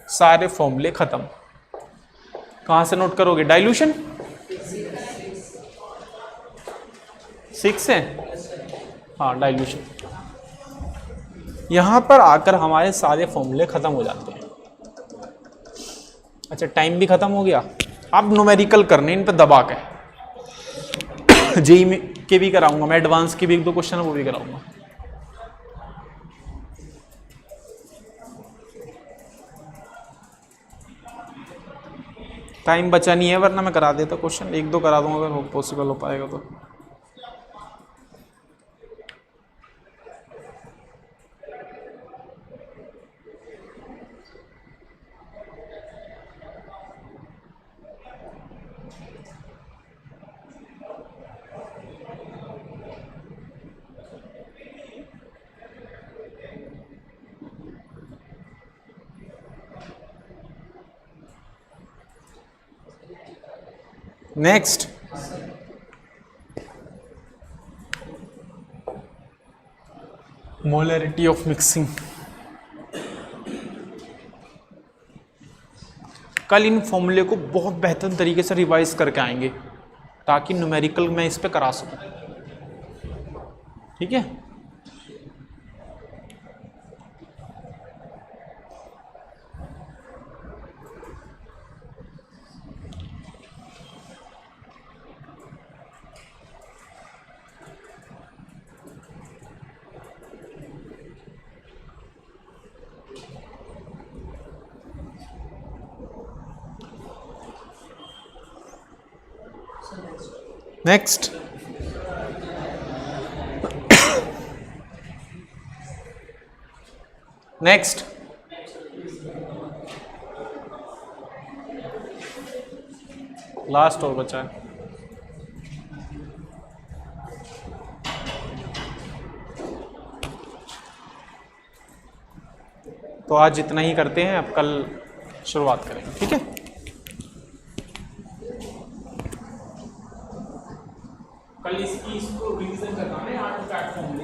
Speaker 1: सारे फॉर्मूले खत्म। कहां से नोट करोगे? डाइल्यूशन 6 है। हाँ डाइल्यूशन। यहाँ पर आकर हमारे सारे फॉर्मूले खत्म हो जाते हैं। अच्छा टाइम भी खत्म हो गया। अब न्यूमेरिकल करने इन पे दबा के जेई में के भी कराऊंगा मैं, एडवांस के भी 1-2 क्वेश्चन है वो भी कराऊंगा। टाइम बचा नहीं है वरना मैं करा देता क्वेश्चन, 1-2 करा दूंगा अगर पॉसिबल हो पाएगा तो। Next molarity of mixing. कल इन फॉर्मूले को बहुत बेहतर तरीके से रिवाइज करके आएंगे ताकि न्यूमेरिकल मैं इस पे करा सकूं, ठीक है। नेक्स्ट नेक्स्ट लास्ट और बचा है। तो आज इतना ही करते हैं, अब कल शुरुआत करेंगे, ठीक है। कल इसको रिवीजन करना है 8 प्लेटफॉर्म